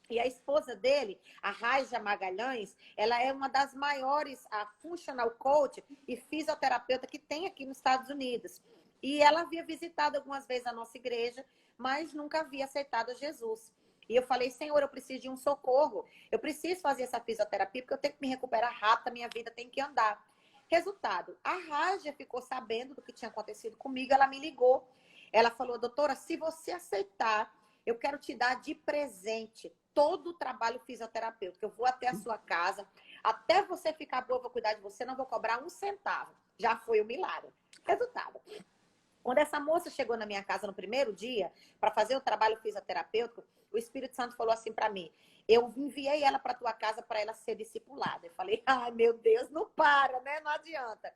E a esposa dele, a Raja Magalhães, ela é uma das maiores functional coach e fisioterapeuta que tem aqui nos Estados Unidos. E ela havia visitado algumas vezes a nossa igreja, mas nunca havia aceitado Jesus. E eu falei, Senhor, eu preciso de um socorro. Eu preciso fazer essa fisioterapia porque eu tenho que me recuperar rápido, a minha vida tem que andar. Resultado, a Raja ficou sabendo do que tinha acontecido comigo, ela me ligou. Ela falou, doutora, se você aceitar, eu quero te dar de presente todo o trabalho fisioterapêutico. Eu vou até a sua casa, até você ficar boa, eu vou cuidar de você, não vou cobrar um centavo. Já foi um milagre. Resultado. Quando essa moça chegou na minha casa no primeiro dia, para fazer o trabalho fisioterapêutico, o Espírito Santo falou assim para mim, eu enviei ela para tua casa para ela ser discipulada. Eu falei, ai meu Deus, não para, né? Não adianta.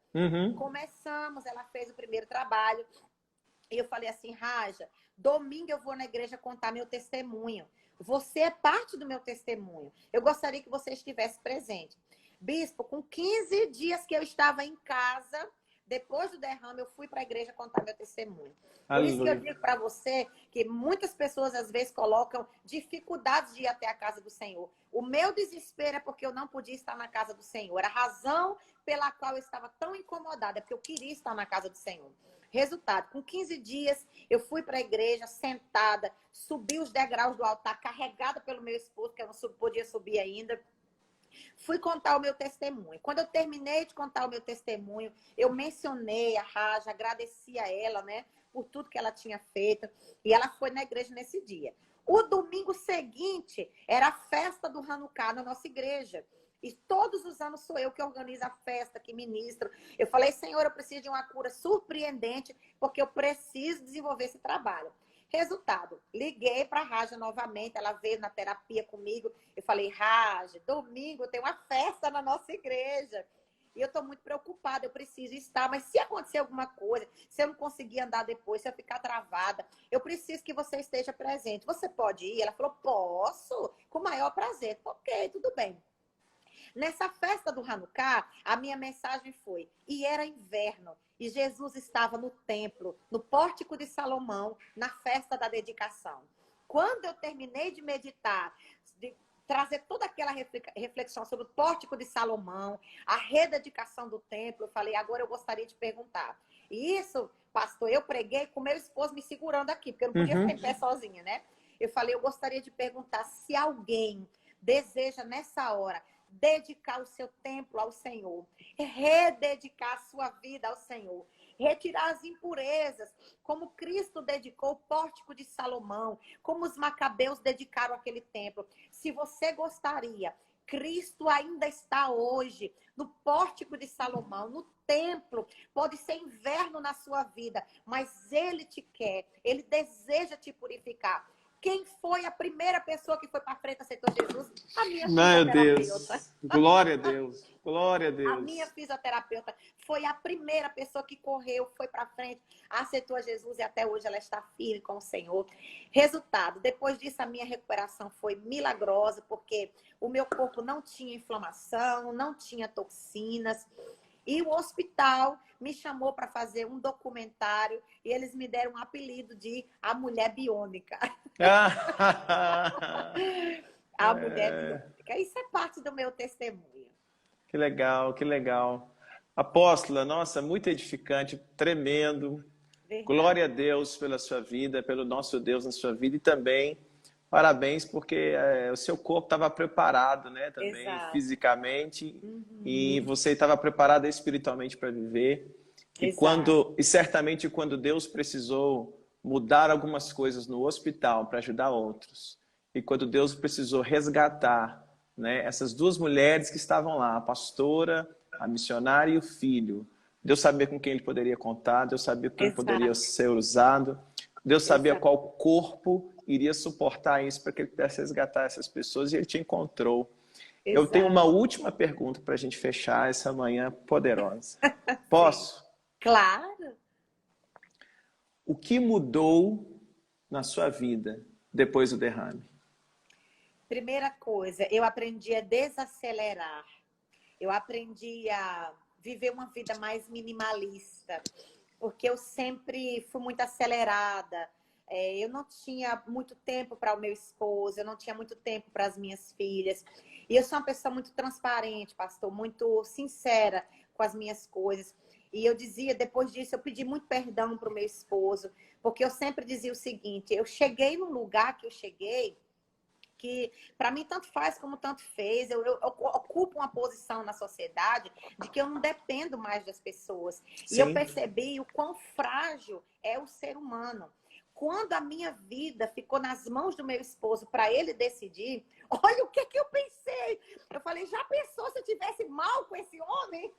Começamos, ela fez o primeiro trabalho. E eu falei assim, Raja, domingo eu vou na igreja contar meu testemunho. Você é parte do meu testemunho. Eu gostaria que você estivesse presente. Bispo, com 15 dias que eu estava em casa, depois do derrame, eu fui para a igreja contar meu testemunho. Por isso que eu digo para você que muitas pessoas, às vezes, colocam dificuldades de ir até a casa do Senhor. O meu desespero é porque eu não podia estar na casa do Senhor. A razão pela qual eu estava tão incomodada é porque eu queria estar na casa do Senhor. Resultado, com 15 dias, eu fui para a igreja, sentada, subi os degraus do altar, carregada pelo meu esposo, que eu não podia subir ainda. Fui contar o meu testemunho. Quando eu terminei de contar o meu testemunho, eu mencionei a Raja, agradeci a ela, né, por tudo que ela tinha feito. E ela foi na igreja nesse dia. O domingo seguinte era a festa do Hanukkah na nossa igreja. E todos os anos sou eu que organizo a festa, que ministro. Eu falei, Senhor, eu preciso de uma cura surpreendente, porque eu preciso desenvolver esse trabalho. Resultado, liguei para a Raja novamente, ela veio na terapia comigo. Eu falei, Raja, domingo tem uma festa na nossa igreja. E eu estou muito preocupada, eu preciso estar. Mas se acontecer alguma coisa, se eu não conseguir andar depois, se eu ficar travada, eu preciso que você esteja presente. Você pode ir? Ela falou, posso, com o maior prazer. Ok, tudo bem. Nessa festa do Hanukkah, a minha mensagem foi, e era inverno, e Jesus estava no templo, no pórtico de Salomão, na festa da dedicação. Quando eu terminei de meditar, de trazer toda aquela reflexão sobre o pórtico de Salomão, a rededicação do templo, eu falei, agora eu gostaria de perguntar. E isso, pastor, eu preguei com meu esposo me segurando aqui, porque eu não podia ficar em pé sozinha, né? Eu falei, eu gostaria de perguntar se alguém deseja nessa hora dedicar o seu templo ao Senhor, rededicar a sua vida ao Senhor, retirar as impurezas, como Cristo dedicou o pórtico de Salomão, como os macabeus dedicaram aquele templo. Se você gostaria, Cristo ainda está hoje no pórtico de Salomão, no templo. Pode ser inverno na sua vida, mas Ele te quer, Ele deseja te purificar. Quem foi a primeira pessoa que foi para frente e aceitou Jesus? A minha fisioterapeuta. Meu Deus. Glória a Deus. Glória a Deus. A minha fisioterapeuta foi a primeira pessoa que correu, foi para frente, aceitou a Jesus e até hoje ela está firme com o Senhor. Resultado, depois disso a minha recuperação foi milagrosa, porque o meu corpo não tinha inflamação, não tinha toxinas. E o hospital me chamou para fazer um documentário e eles me deram um apelido de A Mulher Biônica. A Mulher Biônica. Isso é parte do meu testemunho. Que legal, que legal. Apóstola, nossa, muito edificante, tremendo. Verdade. Glória a Deus pela sua vida, pelo nosso Deus na sua vida e também parabéns porque o seu corpo estava preparado, né, também Exato. fisicamente e você estava preparada espiritualmente para viver. E certamente quando Deus precisou mudar algumas coisas no hospital para ajudar outros, e quando Deus precisou resgatar, né, essas duas mulheres que estavam lá, a pastora, a missionária e o filho, Deus sabia com quem ele poderia contar, Deus sabia com quem poderia ser usado, Deus sabia qual corpo iria suportar isso para que ele pudesse resgatar essas pessoas e ele te encontrou. Eu tenho uma última pergunta para a gente fechar essa manhã poderosa. Posso? Claro. O que mudou na sua vida depois do derrame? Primeira coisa, eu aprendi a desacelerar. Eu aprendi a viver uma vida mais minimalista, porque eu sempre fui muito acelerada. Eu não tinha muito tempo para o meu esposo, eu não tinha muito tempo para as minhas filhas. E eu sou uma pessoa muito transparente, pastor, muito sincera com as minhas coisas. E eu dizia, depois disso, eu pedi muito perdão para o meu esposo, porque eu sempre dizia o seguinte, eu cheguei num lugar que eu cheguei, que para mim tanto faz como tanto fez. Eu ocupo uma posição na sociedade de que eu não dependo mais das pessoas. Sim. E eu percebi o quão frágil é o ser humano. Quando a minha vida ficou nas mãos do meu esposo para ele decidir, olha o que eu pensei. Eu falei, já pensou se eu tivesse mal com esse homem?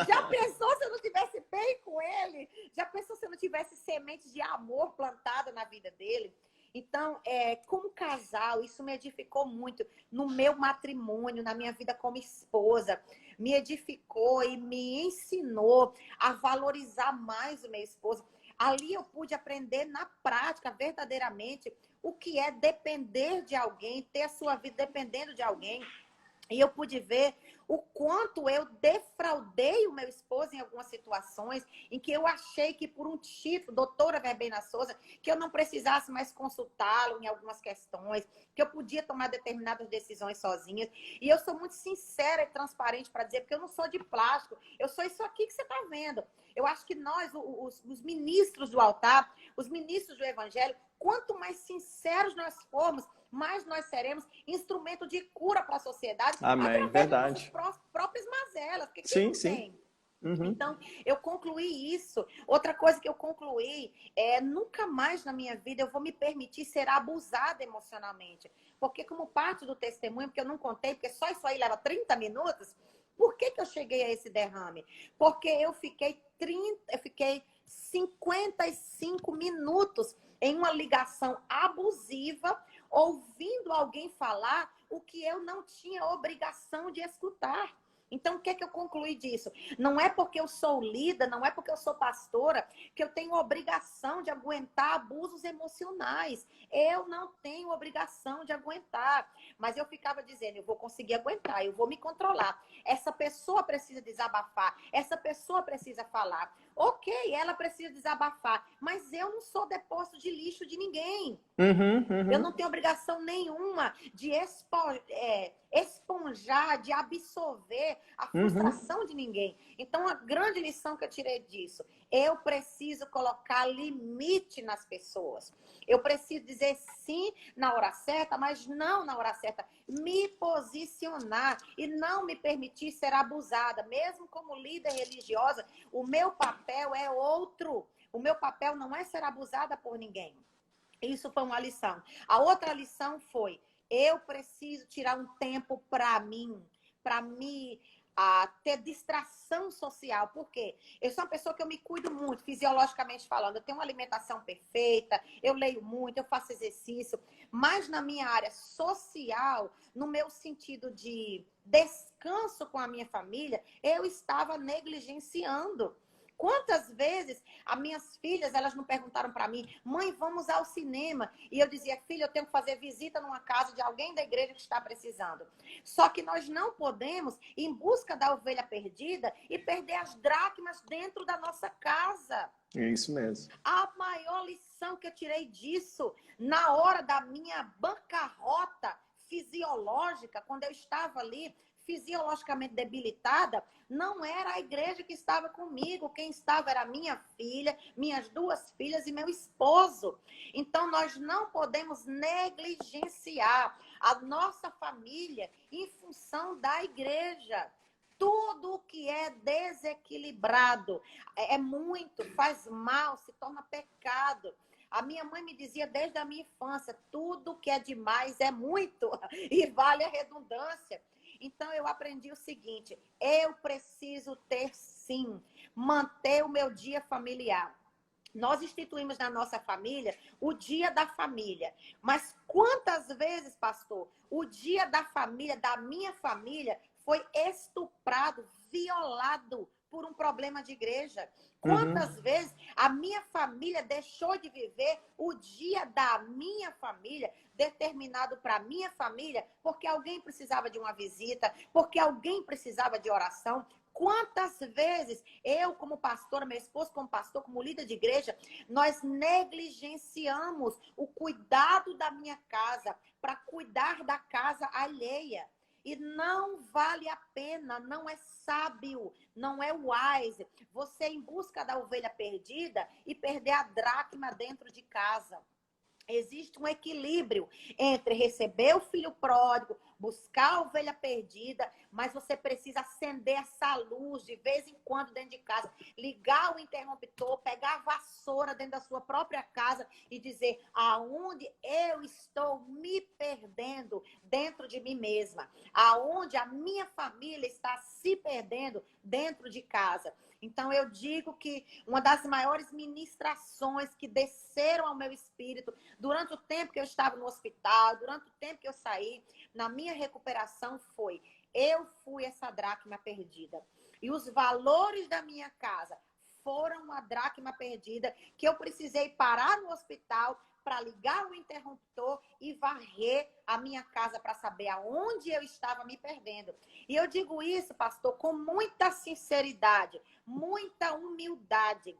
Já pensou se eu não tivesse bem com ele? Já pensou se eu não tivesse sementes de amor plantada na vida dele? Então, como casal, isso me edificou muito no meu matrimônio, na minha vida como esposa. Me edificou e me ensinou a valorizar mais o meu esposo. Ali eu pude aprender na prática, verdadeiramente, o que é depender de alguém, ter a sua vida dependendo de alguém. E eu pude ver o quanto eu defraudei o meu esposo em algumas situações em que eu achei que por um título, doutora Verbena Souza, que eu não precisasse mais consultá-lo em algumas questões, que eu podia tomar determinadas decisões sozinha. E eu sou muito sincera e transparente para dizer, porque eu não sou de plástico, eu sou isso aqui que você está vendo. Eu acho que nós, os ministros do altar, os ministros do evangelho, quanto mais sinceros nós formos, mais nós seremos instrumento de cura para a sociedade. Amém, verdade. Das nossas próprias mazelas. Porque sim, não sim. Tem. Uhum. Então, eu concluí isso. Outra coisa que eu concluí é nunca mais na minha vida eu vou me permitir ser abusada emocionalmente. Porque como parte do testemunho, porque eu não contei, porque só isso aí leva 30 minutos, por que eu cheguei a esse derrame? Porque eu fiquei 55 minutos em uma ligação abusiva, ouvindo alguém falar o que eu não tinha obrigação de escutar. Então, o que eu concluí disso? Não é porque eu sou líder, não é porque eu sou pastora, que eu tenho obrigação de aguentar abusos emocionais. Eu não tenho obrigação de aguentar. Mas eu ficava dizendo, eu vou conseguir aguentar, eu vou me controlar. Essa pessoa precisa desabafar, essa pessoa precisa falar. Ok, ela precisa desabafar, mas eu não sou depósito de lixo de ninguém. Eu não tenho obrigação nenhuma de esponjar, de absorver a frustração de ninguém. Então, a grande lição que eu tirei disso, eu preciso colocar limite nas pessoas. Eu preciso dizer sim na hora certa, mas não na hora certa. Me posicionar e não me permitir ser abusada. Mesmo como líder religiosa, o meu papel é outro. O meu papel não é ser abusada por ninguém. Isso foi uma lição. A outra lição foi, eu preciso tirar um tempo para mim, para me ter distração social. Por quê? Eu sou uma pessoa que eu me cuido muito, fisiologicamente falando. Eu tenho uma alimentação perfeita, eu leio muito, eu faço exercício. Mas na minha área social, no meu sentido de descanso com a minha família, eu estava negligenciando. Quantas vezes as minhas filhas, elas não perguntaram para mim, mãe, vamos ao cinema? E eu dizia, filha, eu tenho que fazer visita numa casa de alguém da igreja que está precisando. Só que nós não podemos ir em busca da ovelha perdida e perder as dracmas dentro da nossa casa. É isso mesmo. A maior lição que eu tirei disso, na hora da minha bancarrota fisiológica, quando eu estava ali fisiologicamente debilitada, não era a igreja que estava comigo, quem estava era minha filha, minhas 2 filhas e meu esposo. Então, nós não podemos negligenciar a nossa família em função da igreja. Tudo que é desequilibrado é muito, faz mal, se torna pecado. A minha mãe me dizia desde a minha infância, tudo que é demais é muito, e vale a redundância. Então, eu aprendi o seguinte, eu preciso ter, sim, manter o meu dia familiar. Nós instituímos na nossa família o dia da família. Mas quantas vezes, pastor, o dia da família, da minha família, foi estuprado, violado por um problema de igreja? Quantas vezes a minha família deixou de viver o dia da minha família, determinado para a minha família, porque alguém precisava de uma visita, porque alguém precisava de oração? Quantas vezes eu, como pastora, meu esposo como pastor, como líder de igreja, nós negligenciamos o cuidado da minha casa para cuidar da casa alheia. E não vale a pena, não é sábio, não é wise você ir em busca da ovelha perdida e perder a dracma dentro de casa. Existe um equilíbrio entre receber o filho pródigo, buscar a ovelha perdida, mas você precisa acender essa luz de vez em quando dentro de casa, ligar o interruptor, pegar a vassoura dentro da sua própria casa e dizer aonde eu estou me perdendo dentro de mim mesma, aonde a minha família está se perdendo dentro de casa. Então, eu digo que uma das maiores ministrações que desceram ao meu espírito durante o tempo que eu estava no hospital, durante o tempo que eu saí, na minha recuperação foi, eu fui essa dracma perdida. E os valores da minha casa foram uma dracma perdida que eu precisei parar no hospital para ligar o interruptor e varrer a minha casa para saber aonde eu estava me perdendo. E eu digo isso, pastor, com muita sinceridade, muita humildade.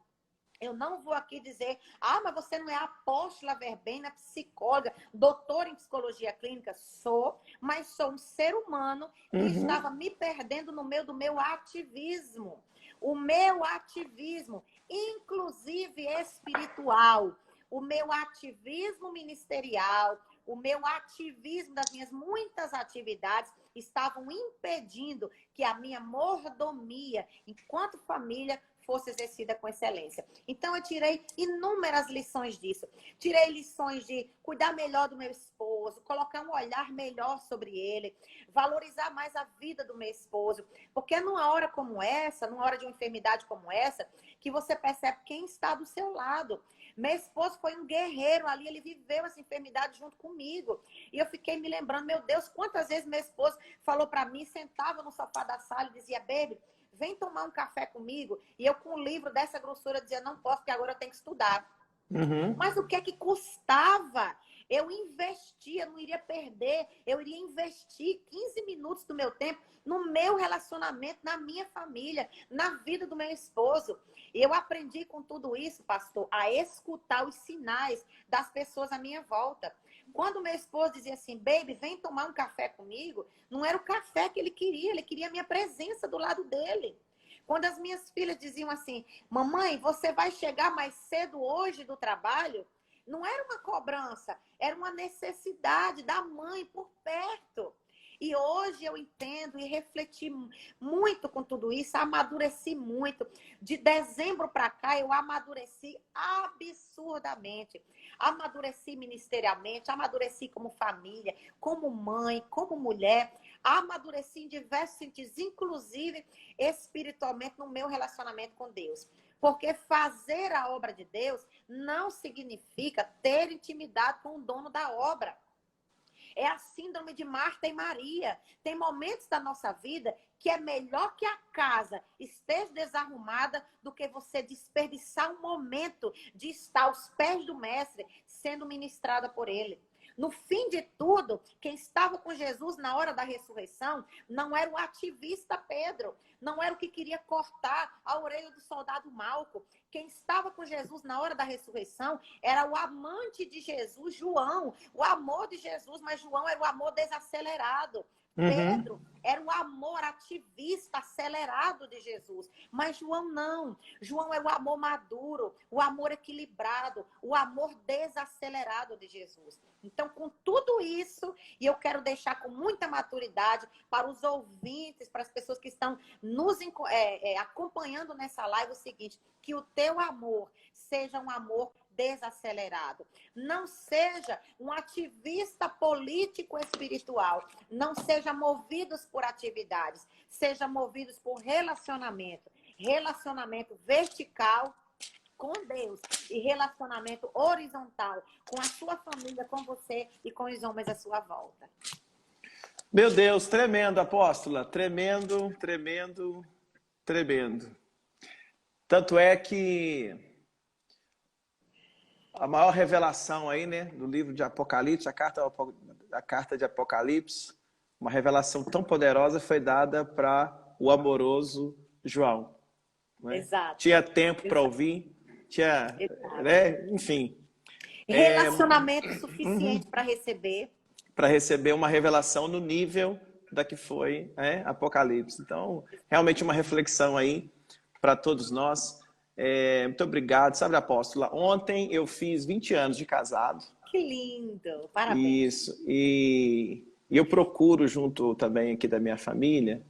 Eu não vou aqui dizer, mas você não é apóstola verbena, psicóloga, doutora em psicologia clínica. Sou, mas sou um ser humano que estava me perdendo no meio do meu ativismo. O meu ativismo, inclusive espiritual, o meu ativismo ministerial, o meu ativismo das minhas muitas atividades estavam impedindo que a minha mordomia, enquanto família, fosse exercida com excelência. Então, eu tirei inúmeras lições disso. Tirei lições de cuidar melhor do meu esposo, colocar um olhar melhor sobre ele, valorizar mais a vida do meu esposo. Porque numa hora como essa, numa hora de uma enfermidade como essa, que você percebe quem está do seu lado. Meu esposo foi um guerreiro ali, ele viveu essa enfermidade junto comigo. E eu fiquei me lembrando, meu Deus, quantas vezes meu esposo falou para mim, sentava no sofá da sala e dizia, baby, vem tomar um café comigo. E eu com um livro dessa grossura dizia, não posso, porque agora eu tenho que estudar. Mas o que é que custava? Eu investia, não iria perder. Eu iria investir 15 minutos do meu tempo no meu relacionamento, na minha família, na vida do meu esposo. E eu aprendi com tudo isso, pastor, a escutar os sinais das pessoas à minha volta. Quando meu esposo dizia assim, baby, vem tomar um café comigo, não era o café que ele queria a minha presença do lado dele. Quando as minhas filhas diziam assim, mamãe, você vai chegar mais cedo hoje do trabalho? Não era uma cobrança, era uma necessidade da mãe por perto. E hoje eu entendo e refleti muito com tudo isso, amadureci muito. De dezembro para cá, eu amadureci absurdamente. Amadureci ministerialmente, amadureci como família, como mãe, como mulher. Amadureci em diversos sentidos, inclusive espiritualmente no meu relacionamento com Deus. Porque fazer a obra de Deus não significa ter intimidade com o dono da obra. É a síndrome de Marta e Maria. Tem momentos da nossa vida que é melhor que a casa esteja desarrumada do que você desperdiçar um momento de estar aos pés do mestre sendo ministrada por ele. No fim de tudo, quem estava com Jesus na hora da ressurreição não era o ativista Pedro, não era o que queria cortar a orelha do soldado Malco. Quem estava com Jesus na hora da ressurreição era o amante de Jesus, João, o amor de Jesus, mas João era o amor desacelerado. Pedro era o amor ativista, acelerado de Jesus. Mas João não. João é o amor maduro, o amor equilibrado, o amor desacelerado de Jesus. Então, com tudo isso, e eu quero deixar com muita maturidade para os ouvintes, para as pessoas que estão nos acompanhando nessa live, o seguinte, que o teu amor seja um amor desacelerado. Não seja um ativista político espiritual. Não seja movidos por atividades. Seja movidos por relacionamento. Relacionamento vertical com Deus e relacionamento horizontal com a sua família, com você e com os homens à sua volta. Meu Deus, tremendo, apóstola. Tremendo, tremendo, tremendo. Tanto é que a maior revelação aí, né, do livro de Apocalipse, a carta de Apocalipse, uma revelação tão poderosa foi dada para o amoroso João. Né? Exato. Tinha tempo para ouvir, tinha, né, enfim. Relacionamento suficiente para receber. Para receber uma revelação no nível da que foi Apocalipse. Então, realmente uma reflexão aí para todos nós. Muito obrigado. Sabe, apóstola, ontem eu fiz 20 anos de casado. Que lindo! Parabéns. Isso. E eu procuro, junto também aqui da minha família,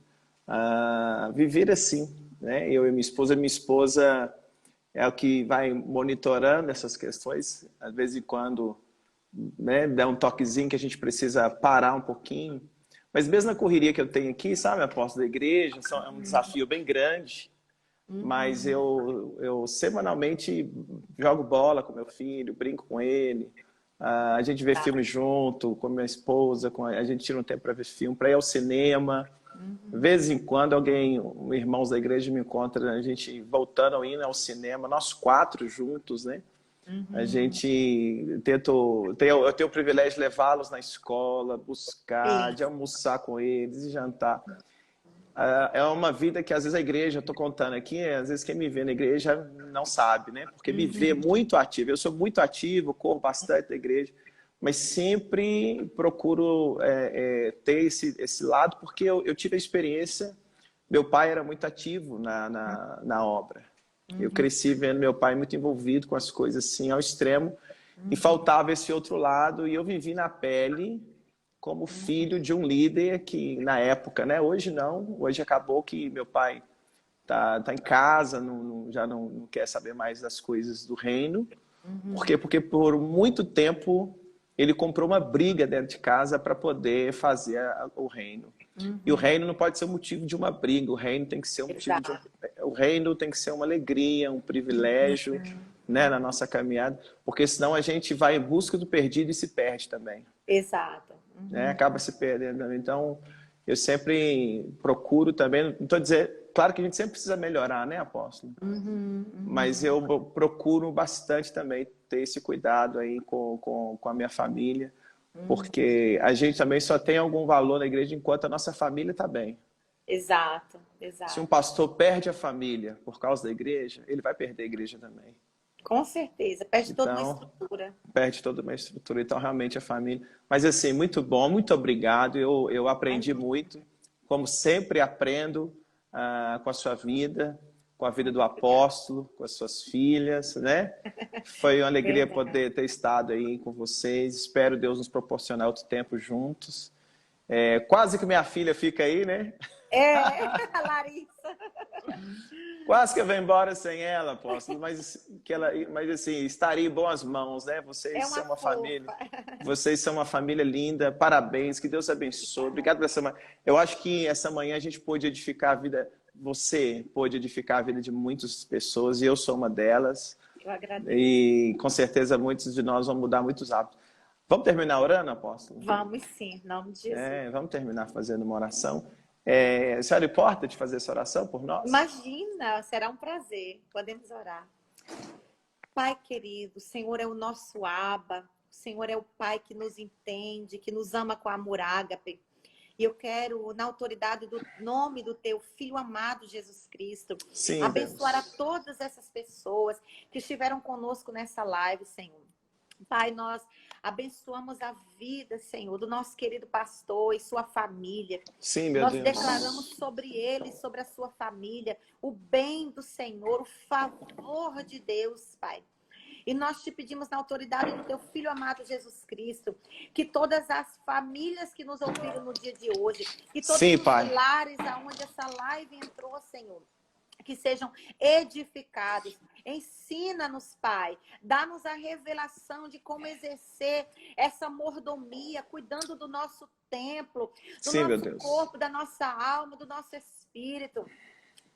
viver assim, né? Eu e minha esposa é o que vai monitorando essas questões. Às vezes em quando, né, dá um toquezinho que a gente precisa parar um pouquinho. Mas mesmo na correria que eu tenho aqui, sabe, apóstola, da igreja, é um desafio bem grande. Mas eu semanalmente jogo bola com meu filho, brinco com ele. A gente vê filme junto, com minha esposa, a gente tira um tempo para ver filme, para ir ao cinema. De vez em quando irmãos da igreja me encontram, a gente voltando a ir ao cinema, nós 4 juntos, né? A gente eu tenho o privilégio de levá-los na escola, buscar, de almoçar com eles, de jantar. É uma vida que às vezes a igreja, eu estou contando aqui, às vezes quem me vê na igreja não sabe, né? Porque me vê muito ativo. Eu sou muito ativo, corro bastante da igreja, mas sempre procuro ter esse lado, porque eu tive a experiência, meu pai era muito ativo na obra. Eu cresci vendo meu pai muito envolvido com as coisas assim, ao extremo, e faltava esse outro lado, e eu vivi na pele como filho de um líder que, na época, né? Hoje não, hoje acabou que meu pai tá em casa, já não quer saber mais das coisas do reino. Por quê? Porque por muito tempo ele comprou uma briga dentro de casa para poder fazer o reino. E o reino não pode ser o motivo de uma briga, o reino tem que ser um motivo o reino tem que ser uma alegria, um privilégio, né, na nossa caminhada, porque senão a gente vai em busca do perdido e se perde também. Exato. Acaba se perdendo. Então, eu sempre procuro também, não estou dizendo, claro que a gente sempre precisa melhorar, né, apóstolo? Mas eu procuro bastante também ter esse cuidado aí com a minha família, porque a gente também só tem algum valor na igreja enquanto a nossa família está bem. Exato. Se um pastor perde a família por causa da igreja, ele vai perder a igreja também. Com certeza, perde toda uma estrutura. Perde toda uma estrutura, então realmente a família. Mas assim, muito bom, muito obrigado, eu aprendi muito, como sempre aprendo com a sua vida, com a vida do apóstolo, com as suas filhas, né? Foi uma alegria poder ter estado aí com vocês, espero Deus nos proporcionar outro tempo juntos. Quase que minha filha fica aí, né? A Larissa. Quase que eu vou embora sem ela, apóstolo, mas assim, estaria em boas mãos, né? Vocês são uma família. Vocês são uma família linda. Parabéns, que Deus abençoe. Obrigado por essa manhã. Eu acho que essa manhã a gente pôde edificar a vida, você pôde edificar a vida de muitas pessoas, e eu sou uma delas. Eu agradeço. E com certeza muitos de nós vão mudar muitos hábitos. Vamos terminar orando, apóstolo? Vamos sim, em nome de Jesus. Vamos terminar fazendo uma oração. A senhora importa de fazer essa oração por nós? Imagina, será um prazer. Podemos orar. Pai querido, o Senhor é o nosso Abba, o Senhor é o Pai que nos entende, que nos ama com amor ágape. E eu quero, na autoridade do nome do teu Filho amado Jesus Cristo, Sim, abençoar Deus. a todas essas pessoas que estiveram conosco nessa live, Senhor. Pai, nós abençoamos a vida, Senhor, do nosso querido pastor e sua família. Sim, meu Nós Deus. declaramos sobre ele, sobre a sua família, o bem do Senhor, o favor de Deus, Pai. E nós te pedimos na autoridade do teu Filho amado Jesus Cristo, que todas as famílias que nos ouviram no dia de hoje, que todos Sim, os Pai. lares aonde essa live entrou, Senhor, que sejam edificados. Ensina-nos, Pai. Dá-nos a revelação de como exercer essa mordomia, cuidando do nosso templo, do Sim, meu nosso Deus. corpo, da nossa alma, do nosso espírito.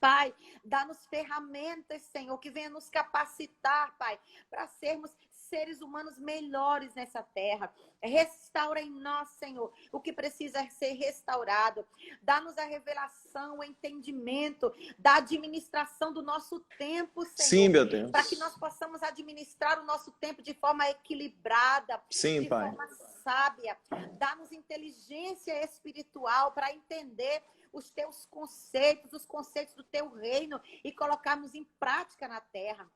Pai, dá-nos ferramentas, Senhor, que venha nos capacitar, Pai, para sermos seres humanos melhores nessa terra. Restaura em nós, Senhor, o que precisa ser restaurado. Dá-nos a revelação, o entendimento da administração do nosso tempo, Senhor. Sim, meu Deus. Para que nós possamos administrar o nosso tempo de forma equilibrada, Sim, de Pai. forma sábia. Dá-nos inteligência espiritual para entender os teus conceitos, os conceitos do teu reino e colocarmos em prática na terra.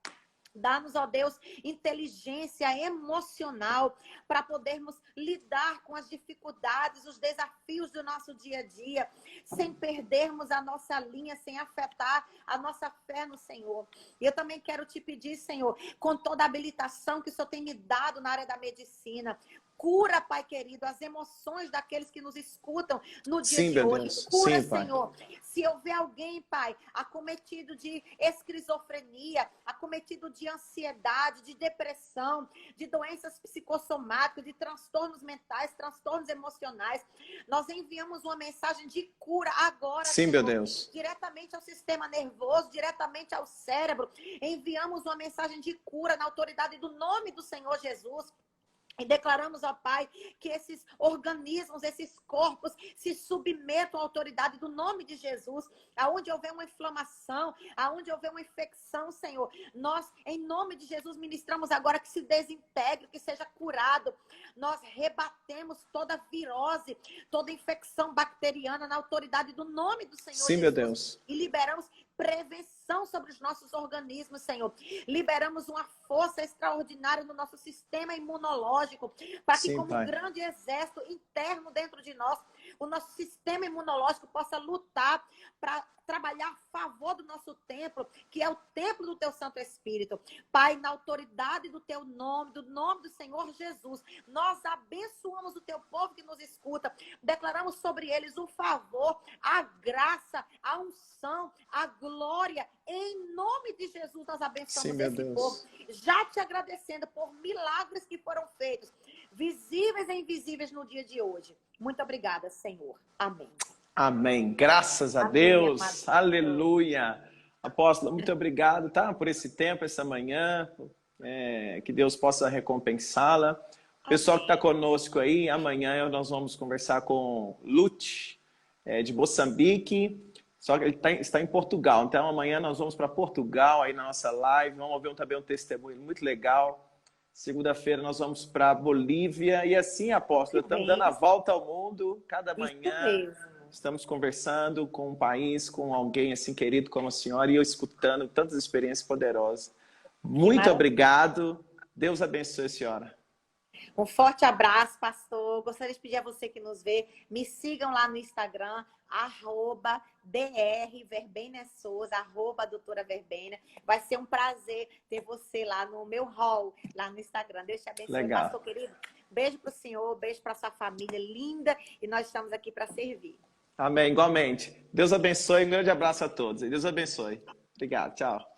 Dá-nos, ó Deus, inteligência emocional para podermos lidar com as dificuldades, os desafios do nosso dia a dia, sem perdermos a nossa linha, sem afetar a nossa fé no Senhor. E eu também quero te pedir, Senhor, com toda a habilitação que o Senhor tem me dado na área da medicina, cura, Pai querido, as emoções daqueles que nos escutam no dia Sim, de meu hoje. Deus. Cura, Sim, Pai. Senhor. Se houver alguém, Pai, acometido de esquizofrenia, acometido de ansiedade, de depressão, de doenças psicossomáticas, de transtornos mentais, transtornos emocionais, nós enviamos uma mensagem de cura agora, Sim, Senhor, meu Deus. diretamente ao sistema nervoso, diretamente ao cérebro. Enviamos uma mensagem de cura na autoridade do nome do Senhor Jesus. E declaramos, ó Pai, que esses organismos, esses corpos se submetam à autoridade do nome de Jesus. Aonde houver uma inflamação, aonde houver uma infecção, Senhor, nós, em nome de Jesus, ministramos agora que se desintegre, que seja curado. Nós rebatemos toda virose, toda infecção bacteriana na autoridade do nome do Senhor Sim, Jesus. meu Deus. E liberamos prevenção sobre os nossos organismos, Senhor. Liberamos uma força extraordinária no nosso sistema imunológico, para que, Sim, como Pai. um grande exército interno dentro de nós, o nosso sistema imunológico possa lutar para trabalhar a favor do nosso templo, que é o templo do teu Santo Espírito. Pai, na autoridade do teu nome, do nome do Senhor Jesus, nós abençoamos o teu povo que nos escuta, declaramos sobre eles o favor, a graça, a unção, a glória. Em nome de Jesus, nós abençoamos Sim, meu esse Deus. povo, já te agradecendo por milagres que foram feitos, visíveis e invisíveis no dia de hoje. Muito obrigada, Senhor. Amém. Amém. Graças a Amém, Deus. amado. Aleluia. Apóstolo, muito obrigado, tá? Por esse tempo, essa manhã. Que Deus possa recompensá-la. O pessoal que está conosco aí, amanhã nós vamos conversar com Lute, de Moçambique. Só que ele está em Portugal. Então, amanhã nós vamos para Portugal, aí na nossa live. Vamos ouvir também um testemunho muito legal. Segunda-feira nós vamos para Bolívia. E assim, apóstolo, estamos dando a volta ao mundo cada manhã. Estamos conversando com um país, com alguém assim querido como a senhora, e eu escutando tantas experiências poderosas. Muito obrigado. Deus abençoe a senhora. Um forte abraço, pastor. Gostaria de pedir a você que nos vê, me sigam lá no Instagram, @drverbenasouza, @doutora Verbena. Vai ser um prazer ter você lá no meu hall, lá no Instagram. Deus te abençoe, Legal. pastor querido. Beijo para o senhor, beijo para sua família linda, e nós estamos aqui para servir. Amém, igualmente. Deus abençoe, um grande abraço a todos. E Deus abençoe. Obrigado, tchau.